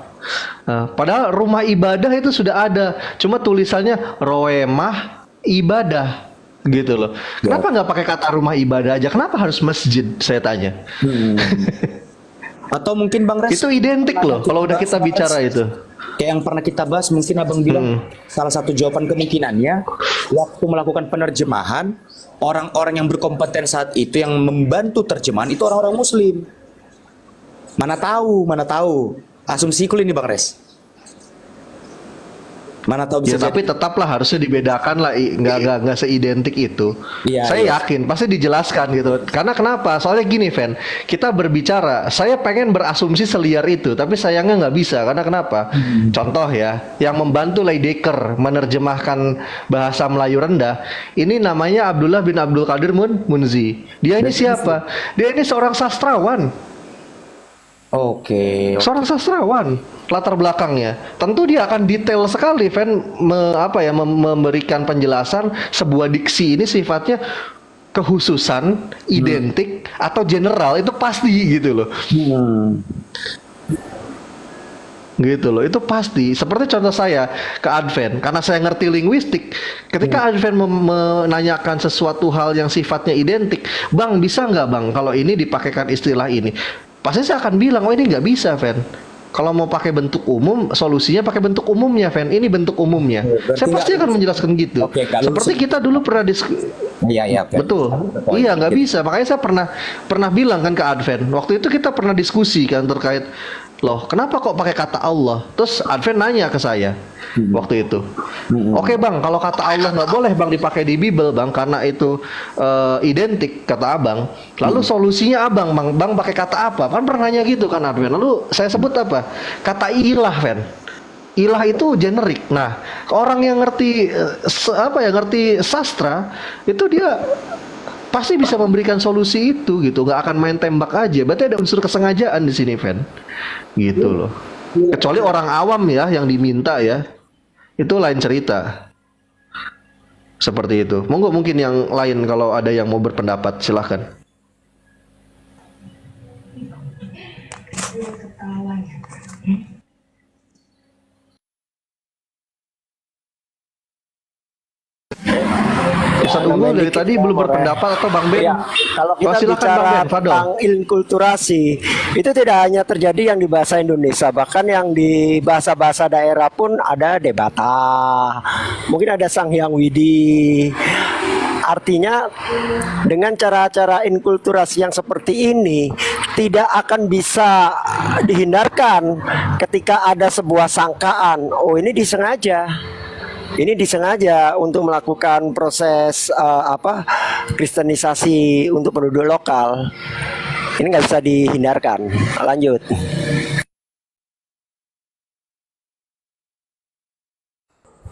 Nah, padahal rumah ibadah itu sudah ada, cuma tulisannya roemah ibadah gitu loh. Kenapa nggak pakai kata rumah ibadah aja? Kenapa harus masjid? Saya tanya. Atau mungkin Bang Res Itu identik loh kalau udah kita bicara itu. kayak yang pernah kita bahas, mungkin abang bilang salah satu jawaban kemungkinannya waktu melakukan penerjemahan, orang-orang yang berkompeten saat itu yang membantu terjemahan itu orang-orang Muslim. Mana tahu asumsiku ini Bang Res. Mana tahu Ya bisa tapi tetaplah harusnya dibedakan lah, nggak seidentik itu. Iya, Saya iya. yakin pasti dijelaskan gitu. Karena kenapa? Soalnya gini, Fen, kita berbicara, saya pengen berasumsi seliar itu, tapi sayangnya nggak bisa. Karena kenapa? Contoh ya, yang membantu Leidecker menerjemahkan bahasa Melayu rendah, ini namanya Abdullah bin Abdul Qadir Munzi. Dia ini siapa? Dia ini seorang sastrawan. Oke. Seorang sastrawan latar belakangnya, tentu dia akan detail sekali, Fen, memberikan penjelasan sebuah diksi ini sifatnya kekhususan, identik atau general itu pasti gitu loh. Gitu loh, itu pasti. Seperti contoh saya ke Advent, karena saya ngerti linguistik. Ketika Advent menanyakan sesuatu hal yang sifatnya identik, Bang bisa nggak Bang kalau ini dipakaikan istilah ini? Pasti saya akan bilang, oh ini nggak bisa, Fen. Kalau mau pakai bentuk umum, solusinya pakai bentuk umumnya, Fen. Ini bentuk umumnya. Berarti Saya pasti nggak- akan menjelaskan gitu. Oke, nggak Seperti lulus. kita dulu pernah Iya, oke. betul. Iya, nggak bisa. Makanya saya pernah bilang kan ke Advent. Waktu itu kita pernah diskusi kan terkait, loh, kenapa kok pakai kata Allah? Terus Advent nanya ke saya waktu itu. Oke Bang, kalau kata Allah nggak boleh Bang dipakai di Bible Bang, karena itu identik kata Abang. Lalu solusinya Bang pakai kata apa? Kan pernah nanya gitu kan Advent. Lalu saya sebut apa? Kata ilah, Fen. Ilah itu generik. Nah, orang yang ngerti ngerti sastra itu dia pasti bisa memberikan solusi itu gitu. Nggak akan main tembak aja. Berarti ada unsur kesengajaan di sini, Fen. Gitu loh. Kecuali orang awam ya yang diminta ya, itu lain cerita. Seperti itu. Monggo mungkin yang lain kalau ada yang mau berpendapat silahkan. Ustaz Unggul dari tadi belum berpendapat atau Bang Ben? Iya, kalau kita silakan bicara Bang Ben, Fadol. tentang inkulturasi, itu tidak hanya terjadi yang di bahasa Indonesia, bahkan yang di bahasa-bahasa daerah pun ada debata, mungkin ada Sanghyang Widi. Artinya dengan cara-cara inkulturasi yang seperti ini tidak akan bisa dihindarkan ketika ada sebuah sangkaan, oh ini disengaja. Ini disengaja untuk melakukan proses kristenisasi untuk penduduk lokal. Ini nggak bisa dihindarkan. Lanjut.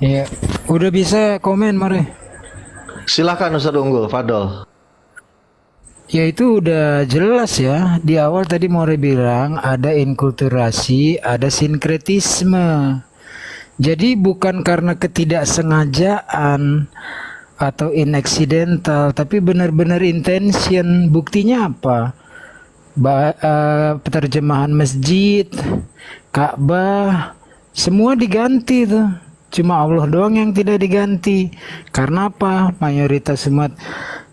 Ya, udah bisa komen More. Silakan Ustaz Unggul, Fadol. Ya itu udah jelas ya. Di awal tadi More bilang ada inkulturasi, ada sinkretisme. Jadi bukan karena ketidaksengajaan atau inaccidental, tapi benar-benar intention. Buktinya apa? Penerjemahan masjid, Ka'bah, semua diganti tuh. Cuma Allah doang yang tidak diganti. Karena apa? Mayoritas umat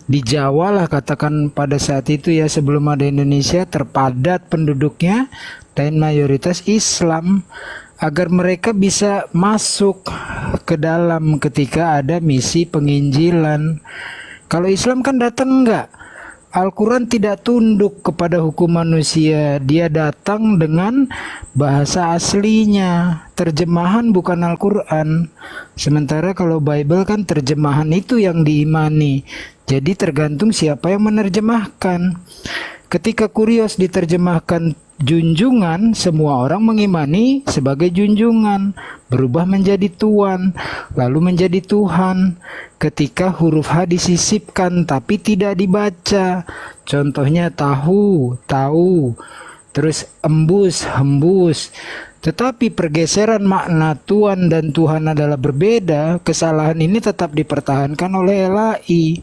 di Jawa lah katakan pada saat itu ya, sebelum ada Indonesia, terpadat penduduknya dan mayoritas Islam. Agar mereka bisa masuk ke dalam ketika ada misi penginjilan. Kalau Islam kan datang enggak. Al-Quran tidak tunduk kepada hukum manusia. Dia datang dengan bahasa aslinya. Terjemahan bukan Al-Quran. Sementara kalau Bible kan terjemahan itu yang diimani. Jadi tergantung siapa yang menerjemahkan. Ketika Kurios diterjemahkan junjungan, semua orang mengimani sebagai junjungan, berubah menjadi tuan, lalu menjadi Tuhan. Ketika huruf H disisipkan tapi tidak dibaca, contohnya tahu, terus embus, hembus. Tetapi pergeseran makna Tuan dan Tuhan adalah berbeda, kesalahan ini tetap dipertahankan oleh LAI.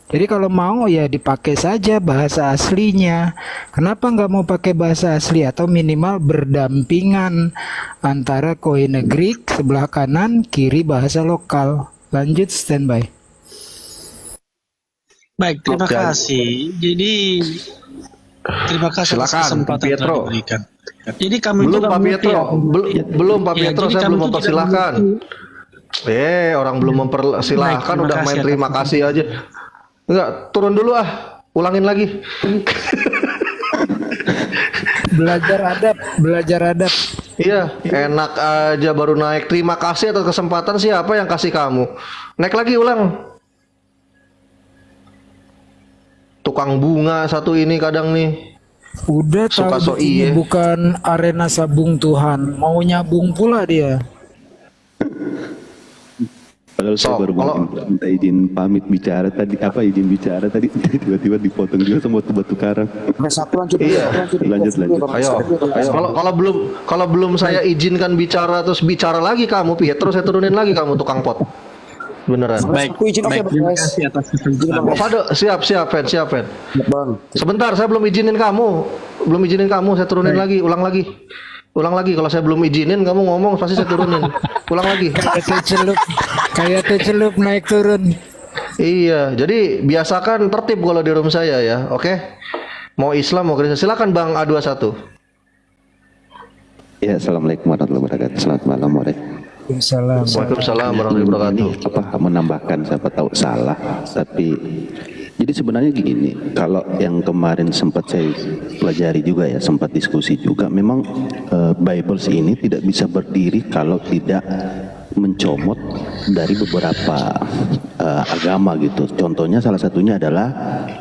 Jadi kalau mau ya dipakai saja bahasa aslinya. Kenapa nggak mau pakai bahasa asli atau minimal berdampingan antara Koine Greek sebelah kanan, kiri bahasa lokal. Lanjut standby. Baik, terima Oke. kasih. Jadi terima kasih atas Silakan, kesempatan yang Pietro. telah diberikan. Jadi kami Belum juga Pak mengerti Pietro, ya. belum Pak Ya, Pietro, jadi saya kami belum itu tidak mempersilahkan. Orang belum mempersilahkan Baik, terima udah main kasih terima atas kasih aja. Enggak, turun dulu ulangin lagi. Belajar adab. Iya, enak aja baru naik. Terima kasih atas kesempatan, siapa yang kasih kamu? Naik lagi ulang. Tukang bunga satu ini kadang nih. Udah Suka tahu so ini iye. bukan arena sabung Tuhan, mau nyabung pula dia. Padahal saya So, baru mau minta izin pamit bicara tadi, izin bicara tadi tiba-tiba dipotong juga sama batu karang. Iya. Lanjut. Ayo. Kalau belum saya izinkan bicara terus bicara lagi kamu, Pietro, saya turunin lagi kamu tukang pot. Beneran. Baik, terima kasih atas kesempatan. Fado, siap, Fen. Sebentar, saya belum izinin kamu, saya turunin lagi, ulang lagi. Kalau saya belum izinin kamu ngomong pasti saya turunin. Ulang lagi. Kayak celup naik turun. Iya, jadi biasakan tertib kalau di room saya ya, oke? Mau Islam mau Kristen, silakan Bang A21. Ya, assalamualaikum warahmatullahi wabarakatuh. Selamat malam, More. Waalaikumsalam warahmatullahi wabarakatuh. Menambahkan, siapa tahu salah, tapi jadi sebenarnya gini, kalau yang kemarin sempat saya pelajari juga ya, sempat diskusi juga, memang Bibles ini tidak bisa berdiri kalau tidak mencomot dari beberapa agama gitu. Contohnya salah satunya adalah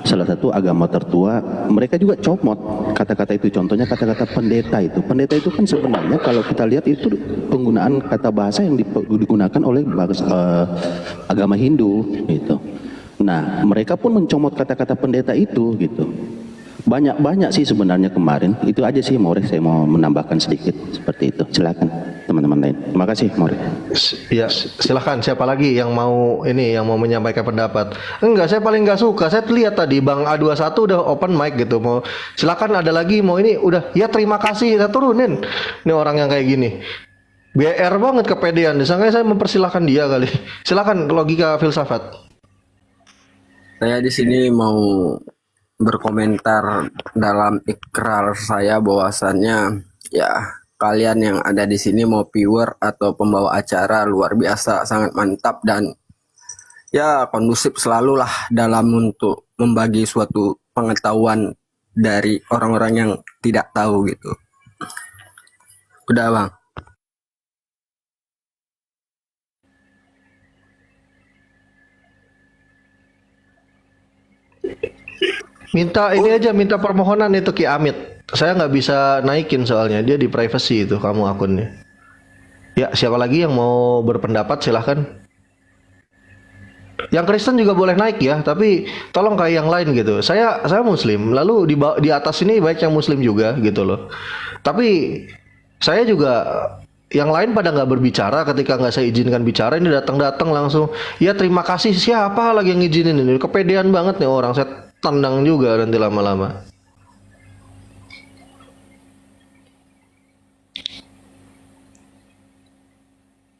salah satu agama tertua, mereka juga comot kata-kata itu. Contohnya kata-kata pendeta itu. Pendeta itu kan sebenarnya kalau kita lihat itu penggunaan kata bahasa yang digunakan oleh agama Hindu gitu. Nah, mereka pun mencomot kata-kata pendeta itu gitu. banyak sih sebenarnya kemarin. Itu aja sih More, saya mau menambahkan sedikit seperti itu. Silakan teman-teman lain. Terima kasih More. Ya, silahkan. Siapa lagi yang mau menyampaikan pendapat? Enggak, saya paling nggak suka. Saya lihat tadi Bang A21 udah open mic gitu. Mau silakan, ada lagi mau ini udah. Ya terima kasih, saya turunin. Ini orang yang kayak gini. BR banget kepedean. Disangka saya mempersilahkan dia kali. Silakan logika filsafat. Saya di sini mau berkomentar dalam ikrar saya bahwasannya ya kalian yang ada di sini mau viewer atau pembawa acara luar biasa, sangat mantap dan ya kondusif selalu lah dalam untuk membagi suatu pengetahuan dari orang-orang yang tidak tahu gitu. Udah Bang. Minta permohonan itu Ki Amit. Saya nggak bisa naikin soalnya dia di privacy itu kamu akunnya. Ya, siapa lagi yang mau berpendapat silahkan. Yang Kristen juga boleh naik ya, tapi tolong kayak yang lain gitu. Saya Muslim, lalu di atas ini baik yang Muslim juga gitu loh. Tapi saya juga yang lain pada nggak berbicara ketika nggak saya izinkan bicara, ini datang langsung. Ya terima kasih, siapa lagi yang ngizinin ini? Kepedean banget nih orang, saya tendang juga nanti lama-lama.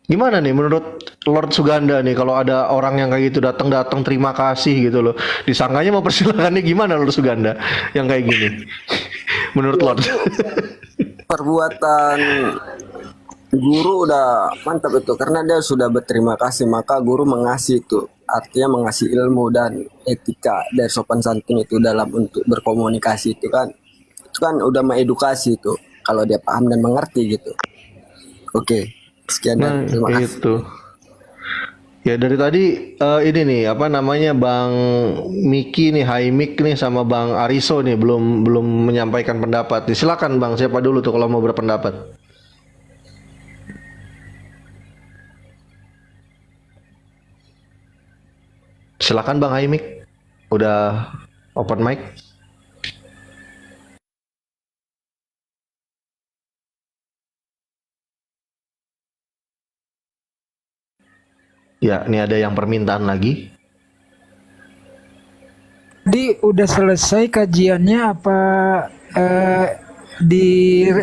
Gimana nih menurut Lord Suganda nih kalau ada orang yang kayak gitu datang terima kasih gitu loh. Disangkanya mau persilakannya gimana Lord Suganda yang kayak gini? Menurut Lord. Perbuatan guru udah mantap itu karena dia sudah berterima kasih, maka guru mengasih itu artinya mengasih ilmu dan etika dari sopan santun itu dalam untuk berkomunikasi itu kan udah mengedukasi itu kalau dia paham dan mengerti gitu. Oke, sekian dan terima kasih. Itu ya dari tadi ini nih apa namanya Bang Miki nih, Hai Mik nih sama Bang Ariso nih belum menyampaikan pendapat. Silakan Bang, siapa dulu tuh kalau mau berpendapat? Silakan Bang Haimik, udah open mic. Ya, ini ada yang permintaan lagi. Jadi udah selesai kajiannya apa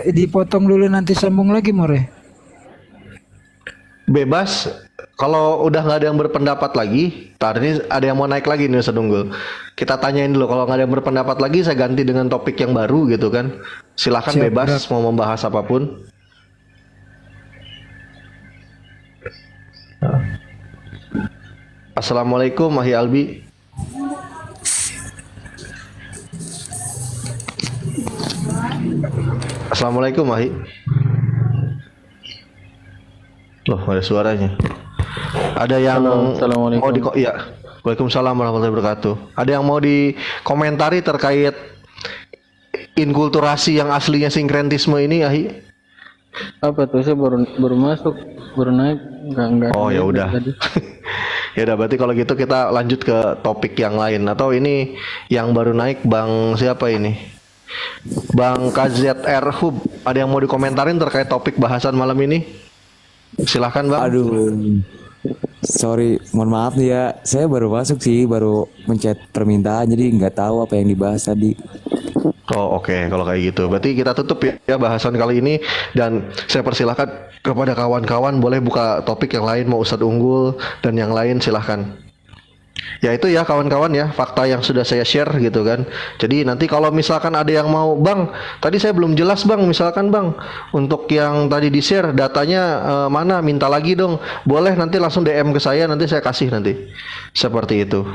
dipotong dulu nanti sambung lagi More? Bebas. Kalau udah nggak ada yang berpendapat lagi, tar ini ada yang mau naik lagi nih Ustaz Unggul. Kita tanyain dulu. Kalau nggak ada yang berpendapat lagi, saya ganti dengan topik yang baru gitu kan. Silahkan Siap, bebas mau membahas apapun. Assalamualaikum Mahi Albi. Assalamualaikum Mahi. Loh, ada suaranya. Ada yang mau ya. Waalaikumsalam warahmatullahi wabarakatuh. Ada yang mau dikomentari terkait inkulturasi yang aslinya sinkretisme ini, Ahi? Apa tuh, saya baru masuk, baru naik, enggak. Oh ya udah. Ya udah, berarti kalau gitu kita lanjut ke topik yang lain. Atau ini yang baru naik Bang siapa ini? Bang KZR Hub. Ada yang mau dikomentarin terkait topik bahasan malam ini? Silahkan Bang. Aduh, sorry, mohon maaf nih ya, saya baru masuk sih, baru mencet permintaan, jadi nggak tahu apa yang dibahas tadi. Oh oke, kalau kayak gitu berarti kita tutup ya bahasan kali ini, dan saya persilahkan kepada kawan-kawan boleh buka topik yang lain, mau Ustadz Unggul dan yang lain silahkan. Ya itu ya kawan-kawan ya, fakta yang sudah saya share gitu kan. Jadi nanti kalau misalkan ada yang mau, Bang, tadi saya belum jelas Bang, misalkan Bang, untuk yang tadi di share datanya mana, minta lagi dong. Boleh, nanti langsung DM ke saya, nanti saya kasih nanti. Seperti itu.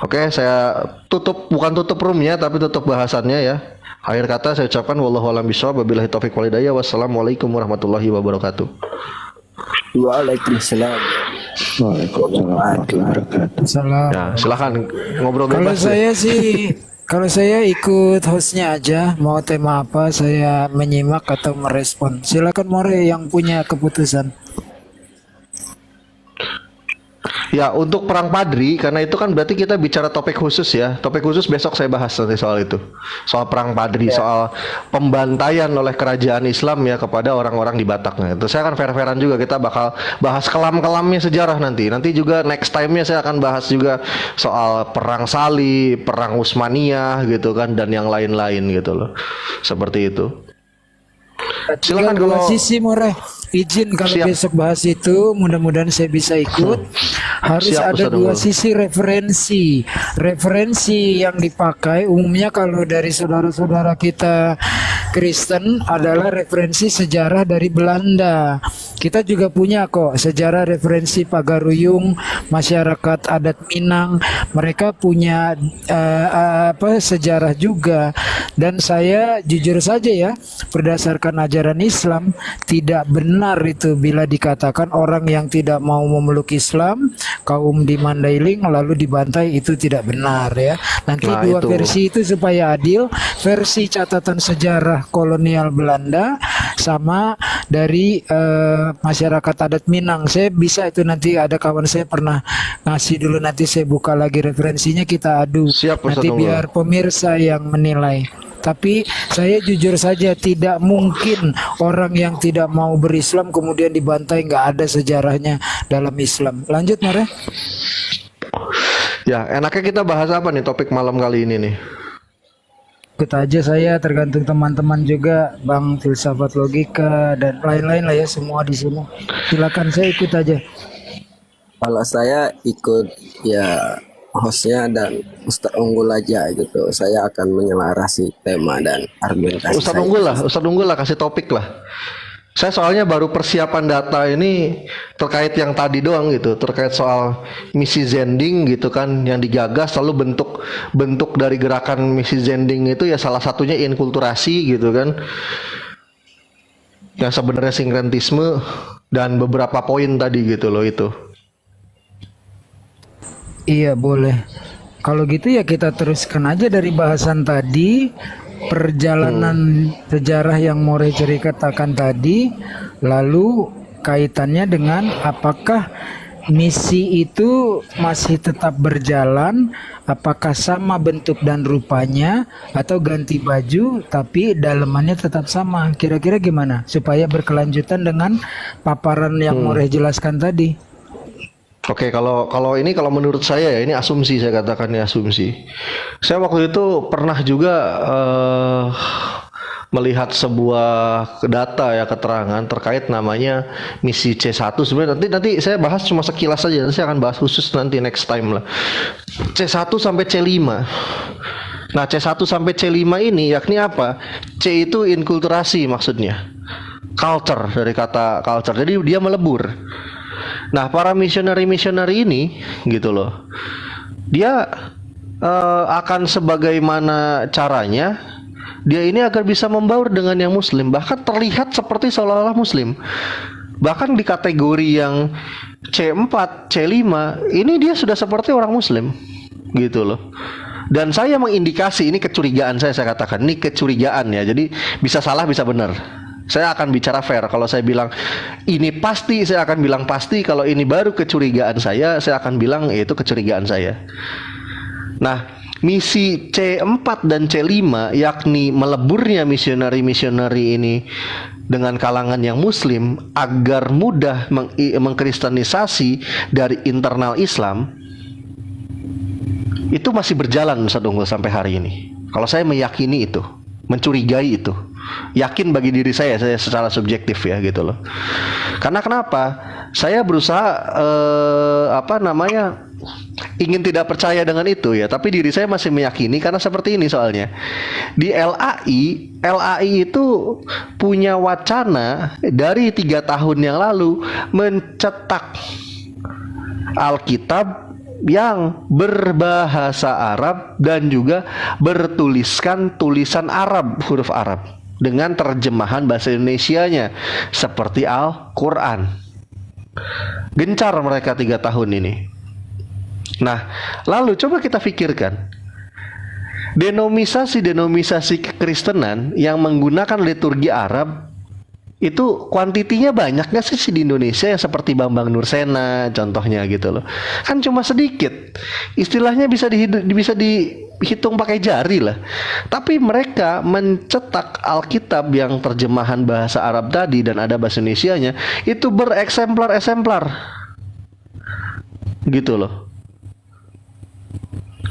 Oke, saya tutup, bukan tutup roomnya, tapi tutup bahasannya ya. Akhir kata saya ucapkan wallahu a'lam bishawab, wabillahi taufiq wal hidayah, wassalamualaikum warahmatullahi wabarakatuh. Waalaikumsalam. Waalaikumsalam warahmatullahi wabarakatuh. Salam. Ya, silakan ngobrol Kalau bebas. saya sih, kalau saya ikut hostnya aja, mau tema apa saya menyimak atau merespon. Silakan More yang punya keputusan. Ya, untuk perang Padri, karena itu kan berarti kita bicara topik khusus ya. Topik khusus besok saya bahas nanti soal itu. Soal perang Padri, soal pembantaian oleh kerajaan Islam ya kepada orang-orang di Batak. Nah, itu saya akan fair-fairan juga, kita bakal bahas kelam-kelamnya sejarah nanti. Nanti juga next time-nya saya akan bahas juga soal perang Salib, perang Utsmaniyah gitu kan, dan yang lain-lain gitu loh. Seperti itu. Silakan Dua kalau sisi More. Izin kalau Siap. besok bahas itu, mudah-mudahan saya bisa ikut. Harus Siap, ada Ustaz dua Unggul. sisi referensi. Referensi yang dipakai umumnya kalau dari saudara-saudara kita Kristen adalah referensi sejarah dari Belanda. Kita juga punya kok sejarah referensi Pagaruyung, masyarakat adat Minang. Mereka punya sejarah juga. Dan saya jujur saja ya, berdasarkan ajaran Islam tidak benar itu bila dikatakan orang yang tidak mau memeluk Islam, kaum di Mandailing lalu dibantai, itu tidak benar ya. Nanti Nah, dua itu. versi itu supaya adil, versi catatan sejarah kolonial Belanda sama dari masyarakat adat Minang. Saya bisa itu, nanti ada kawan saya pernah ngasih dulu, nanti saya buka lagi referensinya, kita adu. Siap, Ustaz Nanti Unggul. biar pemirsa yang menilai. Tapi saya jujur saja tidak mungkin orang yang tidak mau berislam kemudian dibantai, nggak ada sejarahnya dalam Islam. Lanjut Mare. ya, enaknya kita bahas apa nih topik malam kali ini nih? Ikut aja saya, tergantung teman-teman juga, Bang Filsafat Logika dan lain-lain lah ya, semua di sini. Silakan, saya ikut aja. Kalau saya ikut ya hostnya dan Ustadz Unggul aja gitu. Saya akan menyelarasi tema dan argumentasi Ustadz saya. Unggul lah kasih topik lah. Saya soalnya baru persiapan data ini terkait yang tadi doang gitu, terkait soal misi Zending gitu kan, yang digagas, lalu bentuk dari gerakan misi Zending itu ya salah satunya inkulturasi gitu kan, yang sebenarnya sinkretisme, dan beberapa poin tadi gitu loh itu. Iya boleh. Kalau gitu ya kita teruskan aja dari bahasan tadi, perjalanan sejarah yang More ceritakan tadi, lalu kaitannya dengan apakah misi itu masih tetap berjalan, apakah sama bentuk dan rupanya, atau ganti baju tapi dalemannya tetap sama. Kira-kira gimana supaya berkelanjutan dengan paparan yang More jelaskan tadi? Oke, kalau menurut saya ya, ini asumsi, saya katakan ini asumsi. Saya waktu itu pernah juga melihat sebuah data ya, keterangan terkait namanya misi C1. Sebenarnya nanti saya bahas cuma sekilas saja, nanti saya akan bahas khusus nanti next time lah. C1 sampai C5. Nah, C1 sampai C5 ini yakni apa? C itu inkulturasi maksudnya. Culture, dari kata culture. Jadi dia melebur. Nah, para misionari ini gitu loh, dia akan sebagaimana caranya dia ini agar bisa membaur dengan yang muslim, bahkan terlihat seperti seolah-olah muslim. Bahkan di kategori yang C4, C5 ini dia sudah seperti orang muslim gitu loh. Dan saya mengindikasi, ini kecurigaan saya katakan, ini kecurigaan ya, jadi bisa salah bisa benar. Saya akan bicara fair. Kalau saya bilang ini pasti, saya akan bilang pasti. Kalau ini baru kecurigaan saya akan bilang itu kecurigaan saya. Nah, misi C4 dan C5 yakni meleburnya misionari ini dengan kalangan yang muslim agar mudah mengkristenisasi dari internal Islam, itu masih berjalan Ustaz Unggul sampai hari ini. Kalau saya meyakini itu, mencurigai itu, yakin bagi diri saya secara subjektif ya gitu loh. Karena kenapa? Saya berusaha ingin tidak percaya dengan itu ya, tapi diri saya masih meyakini karena seperti ini soalnya. Di LAI itu punya wacana dari 3 tahun yang lalu mencetak Alkitab yang berbahasa Arab dan juga bertuliskan tulisan Arab, huruf Arab, dengan terjemahan bahasa Indonesianya seperti Al-Quran. Gencar mereka 3 tahun ini. Nah, lalu coba kita pikirkan, denomisasi kekristenan yang menggunakan liturgi Arab itu kuantitinya banyak gak sih di Indonesia yang seperti Bambang Nursena contohnya gitu loh. Kan cuma sedikit. Istilahnya bisa dihitung pakai jari lah. Tapi mereka mencetak Alkitab yang terjemahan bahasa Arab tadi dan ada bahasa Indonesianya itu bereksemplar-eksemplar. Gitu loh.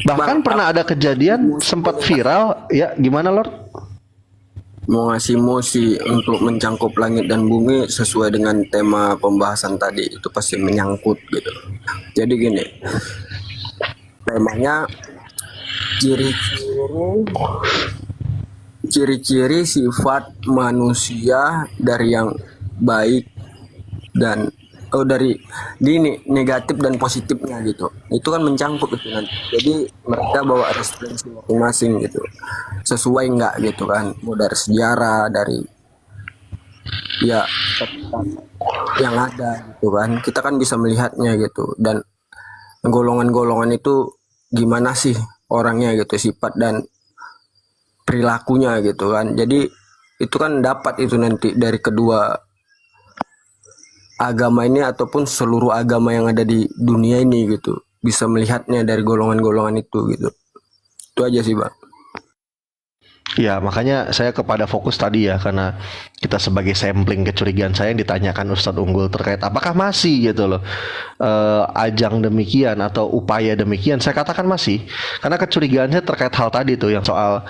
Bahkan pernah ada kejadian sempat viral ya, gimana Lord? Mau ngasih mosi untuk mencangkup langit dan bumi sesuai dengan tema pembahasan tadi, itu pasti menyangkut gitu. Jadi gini, temanya ciri-ciri sifat manusia dari yang baik dan dari gini negatif dan positifnya gitu. Itu kan mencangkup itu nanti. Jadi mereka bawa referensi masing-masing gitu. Sesuai nggak gitu kan? Mau dari sejarah, dari ya yang ada gitu kan. Kita kan bisa melihatnya gitu. Dan golongan-golongan itu gimana sih orangnya gitu, sifat dan perilakunya gitu kan. Jadi itu kan dapat itu nanti dari kedua agama ini ataupun seluruh agama yang ada di dunia ini gitu, bisa melihatnya dari golongan-golongan itu gitu. Itu aja sih Bang. Ya, makanya saya kepada fokus tadi ya, karena kita sebagai sampling kecurigaan saya yang ditanyakan Ustadz Unggul terkait apakah masih gitu loh ajang demikian atau upaya demikian. Saya katakan masih, karena kecurigaan saya terkait hal tadi tuh yang soal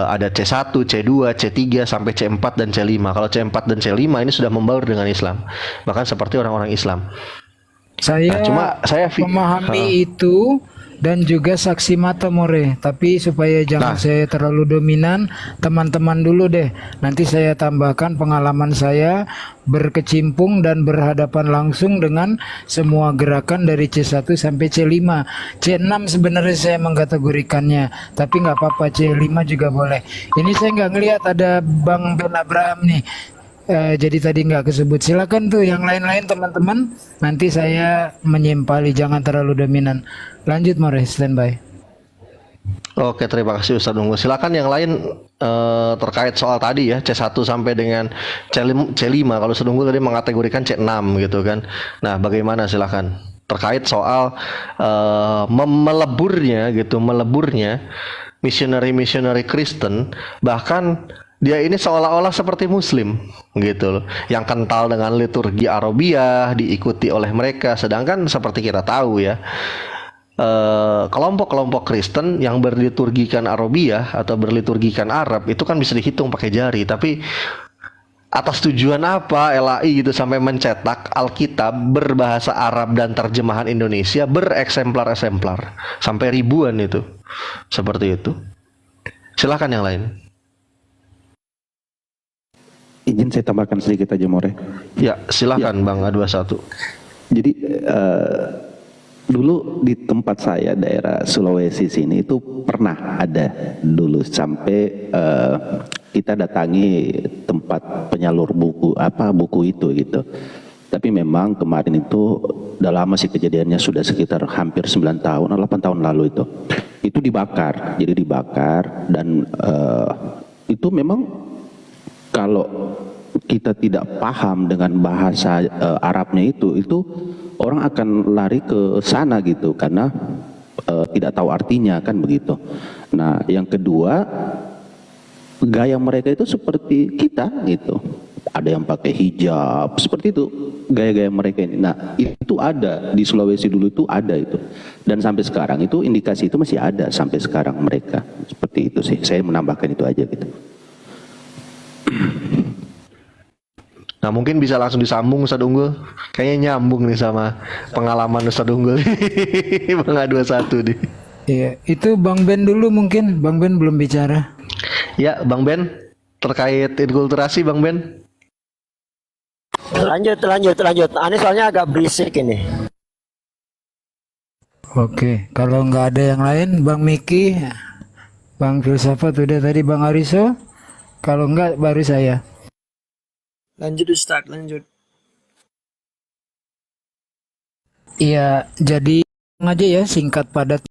ada C1, C2, C3 sampai C4 dan C5. Kalau C4 dan C5 ini sudah membaur dengan Islam, bahkan seperti orang-orang Islam. Saya memahami itu dan juga saksi mata More, tapi supaya jangan saya terlalu dominan, teman-teman dulu deh. Nanti saya tambahkan pengalaman saya berkecimpung dan berhadapan langsung dengan semua gerakan dari C1 sampai C5. C6 sebenarnya saya mengkategorikannya, tapi nggak apa-apa, C5 juga boleh. Ini saya nggak ngelihat ada Bang Ben Abraham nih. Jadi tadi nggak kesebut. Silakan tuh yang lain-lain teman-teman. Nanti saya menyimpali, jangan terlalu dominan. Lanjut More, standby. Oke, terima kasih Ustadz Unggul. Silakan yang lain terkait soal tadi ya, C1 sampai dengan C5. Kalau Ustadz Unggul tadi mengategorikan C6 gitu kan. Nah, bagaimana silakan terkait soal meleburnya misioneri Kristen, bahkan dia ini seolah-olah seperti Muslim gitu loh, yang kental dengan liturgi Arabiah diikuti oleh mereka. Sedangkan seperti kita tahu ya, kelompok-kelompok Kristen yang berliturgikan Arabiah atau berliturgikan Arab itu kan bisa dihitung pakai jari. Tapi atas tujuan apa LAI gitu sampai mencetak Alkitab berbahasa Arab dan terjemahan Indonesia bereksemplar-eksemplar sampai ribuan itu, seperti itu. Silakan yang lain. Izin saya tambahkan sedikit aja More. Ya, silakan Bang A21. Jadi dulu di tempat saya daerah Sulawesi sini itu pernah ada dulu sampai kita datangi tempat penyalur buku itu gitu. Tapi memang kemarin itu udah lama sih kejadiannya, sudah sekitar hampir 9 tahun atau 8 tahun lalu itu. Itu dibakar, jadi dibakar dan itu memang kalau kita tidak paham dengan bahasa Arabnya itu orang akan lari ke sana gitu karena tidak tahu artinya kan begitu. Nah, yang kedua, gaya mereka itu seperti kita gitu. Ada yang pakai hijab, seperti itu gaya-gaya mereka ini. Nah, itu ada di Sulawesi dulu, itu ada itu. Dan sampai sekarang itu indikasi itu masih ada sampai sekarang mereka. Seperti itu sih. Saya menambahkan itu aja gitu. Nah, mungkin bisa langsung disambung Ustadz Unggul. Kayaknya nyambung nih sama pengalaman Ustadz Unggul. Bang A21 nih. Iya, itu Bang Ben dulu mungkin. Bang Ben belum bicara. Ya, Bang Ben, terkait inkulturasi Bang Ben. Lanjut. Ini soalnya agak berisik ini. Oke, kalau nggak ada yang lain, Bang Miki, Bang Filsafat udah tadi, Bang Ariso. Kalau nggak baru saya. Lanjut Ustaz, lanjut. Iya, jadi aja ya, singkat padat.